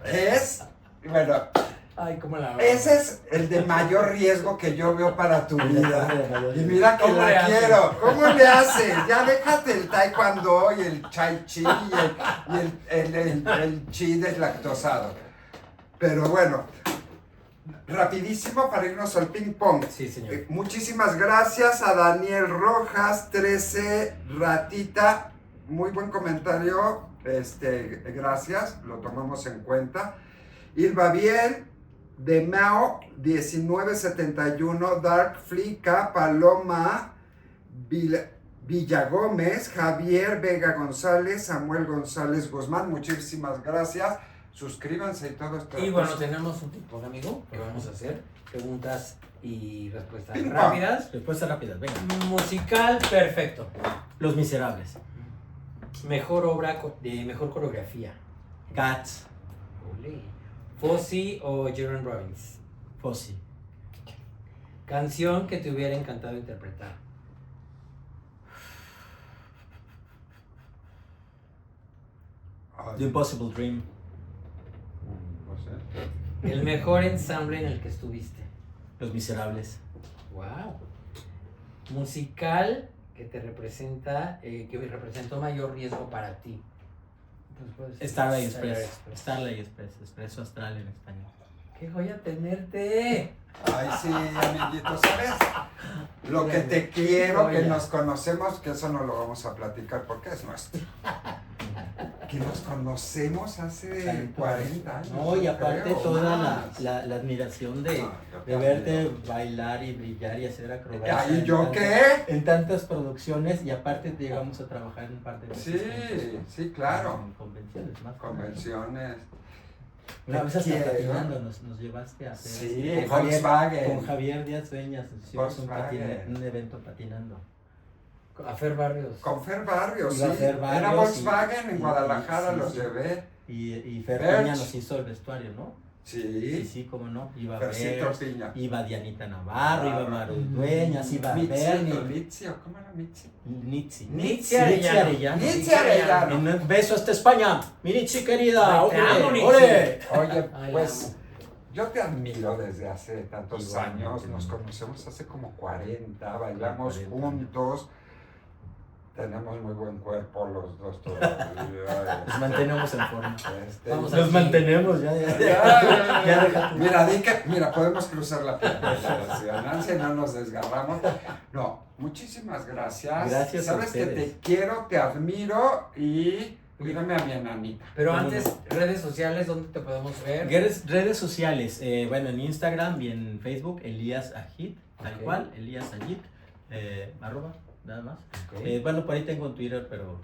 es, bueno, ay, ¿cómo la ese es el de mayor riesgo que yo veo para tu vida. Y mira que la quiero. ¿Cómo le haces? Ya déjate el taekwondo y el chai chi y el chi deslactosado. Pero bueno, rapidísimo para irnos al ping pong. Sí, señor. Muchísimas gracias a Daniel Rojas, 13 Ratita. Muy buen comentario, gracias, lo tomamos en cuenta. Irva Biel, de Mao, 1971, Dark Flica, Paloma, Villagómez, Javier Vega González, Samuel González Guzmán, muchísimas gracias. Suscríbanse y todo esto. Y bueno, tenemos un tipo de amigo que vamos a hacer preguntas y respuestas Ping-pong. rápidas. Respuestas rápidas, venga. Musical perfecto. Los Miserables. Mejor obra de mejor coreografía. Cats. Ole. Fosse o Jerome Robbins. Fossi. Canción que te hubiera encantado interpretar. The Impossible Dream. No sé. El mejor ensamble en el que estuviste. Los Miserables. Wow. Musical que te representa, que representó mayor riesgo para ti. Pues, Starlight Express. Starlight Express. Expreso Astral en español. ¡Qué joya tenerte! Ay, sí, amiguito, ¿sabes? Lo que te quiero, que Oye. nos conocemos, que eso no lo vamos a platicar porque es nuestro. Que nos conocemos hace 40 años. No, y aparte creo, toda más. la admiración de, No, yo de te verte admiro. bailar y brillar y hacer acrobacia. Ay, ¿y yo en qué? En tantas producciones y aparte llegamos a trabajar en un par de veces Sí, juntos. sí, claro. En convenciones más. Convenciones. Una vez hasta Quiero. patinando nos llevaste a hacer Sí, con Javier, Volkswagen. con Javier Díaz Dueñas hicimos Volkswagen. un evento patinando. A Fer Barrios. Con Fer Barrios, sí. Iba Fer Barrios Era Volkswagen y- en y- Guadalajara, sí, los sí. llevé. Y Fer Berch. Peña nos hizo el vestuario, ¿no? Sí, Sí. sí, cómo no. Iba Fercito Berch, Piña. iba Dianita Navarro, iba Maru Dueñas, iba Mitzi, Bernie, Mitzi, ¿o ¿cómo era Mitzi? Nitzi Arellano. Mitzi Arellano. Un beso hasta España, mi Nitzi querida. Ay, te amo, ¡Ole! Nitzi. ¡Ole! Oye, Ay, pues yo te admiro desde hace tantos Igualmente, años, nos ¿no? conocemos hace como 40, bailamos 40. juntos, tenemos muy buen cuerpo los dos todavía. Nos mantenemos en forma. Vamos Nos aquí. mantenemos, ya. Ya, déjate. mira, podemos cruzar la pierna, Nancy, no nos desgarramos. No, muchísimas gracias. Gracias a Sabes que ustedes. te quiero, te admiro y cuídame a mi enanita. Pero ¿Cómo antes, redes sociales, ¿dónde te podemos ver? Redes sociales, bueno, en Instagram y en Facebook, Elías Ajit, tal Ok. cual, Elías Ajit, arroba, nada más. Ok. Bueno, por ahí tengo un Twitter, pero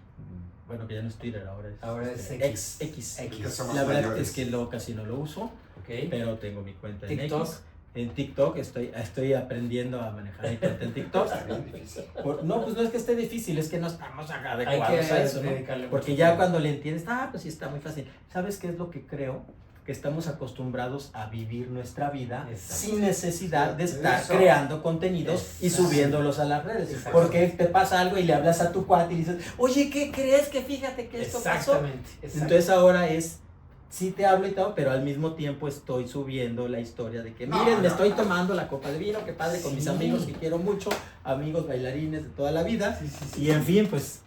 bueno, que ya no es Twitter, Ahora es X. X. Que somos La verdad mayores. es que luego casi no lo uso, Ok. pero tengo mi cuenta en TikTok. X. En TikTok estoy aprendiendo a manejar mi cuenta en TikTok. Está bien difícil. No, pues no es que esté difícil, es que no estamos acá Hay adecuados que a eso, ¿no? dedicarle Porque mucho ya tiempo. cuando le entiendes, pues sí está muy fácil. ¿Sabes qué es lo que creo? Que estamos acostumbrados a vivir nuestra vida Exacto. sin necesidad de estar Eso. creando contenidos y Exacto. subiéndolos a las redes. Exacto. Porque te pasa algo y le hablas a tu cuate y dices, oye, ¿qué crees? Que fíjate que esto pasó. Exactamente. Entonces ahora sí te hablo y todo, pero al mismo tiempo estoy subiendo la historia de que, No, miren, me no, estoy no. tomando la copa de vino, qué padre, con mis Sí. amigos que quiero mucho, amigos bailarines de toda la vida. Sí, sí, sí. Y en fin, pues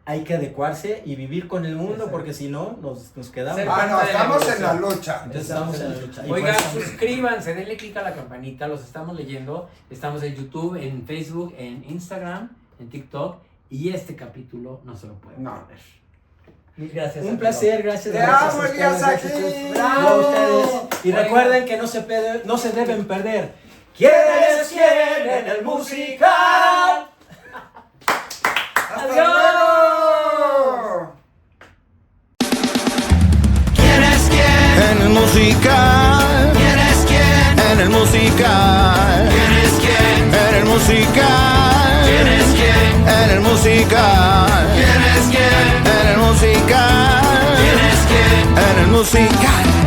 hay que adecuarse y vivir con el mundo, Exacto. porque si no, nos quedamos. Ser Ah, no, parte de la estamos en la evolución. lucha. Entonces estamos en la lucha. Y Oigan, por eso- suscríbanse, denle click a la campanita, los estamos leyendo. Estamos en YouTube, en Facebook, en Instagram, en TikTok. Y este capítulo no se lo pueden No. perder. Mil gracias. Un amigo. placer, gracias. Te gracias amo, a Elías, ustedes, aquí. gracias ¡Bravo! a ustedes. Y Oigan. recuerden que no se deben perder. ¿Quiénes quieren el musical? ¡Hasta ¡Adiós! luego! ¿Quién es quién? En el musical. ¿Quién es quién? En el musical. ¿Quién es quién? En el musical. ¿Quién es quién? En el musical. ¿Quién es quién? En el musical. ¿Quién es quién? En el musical.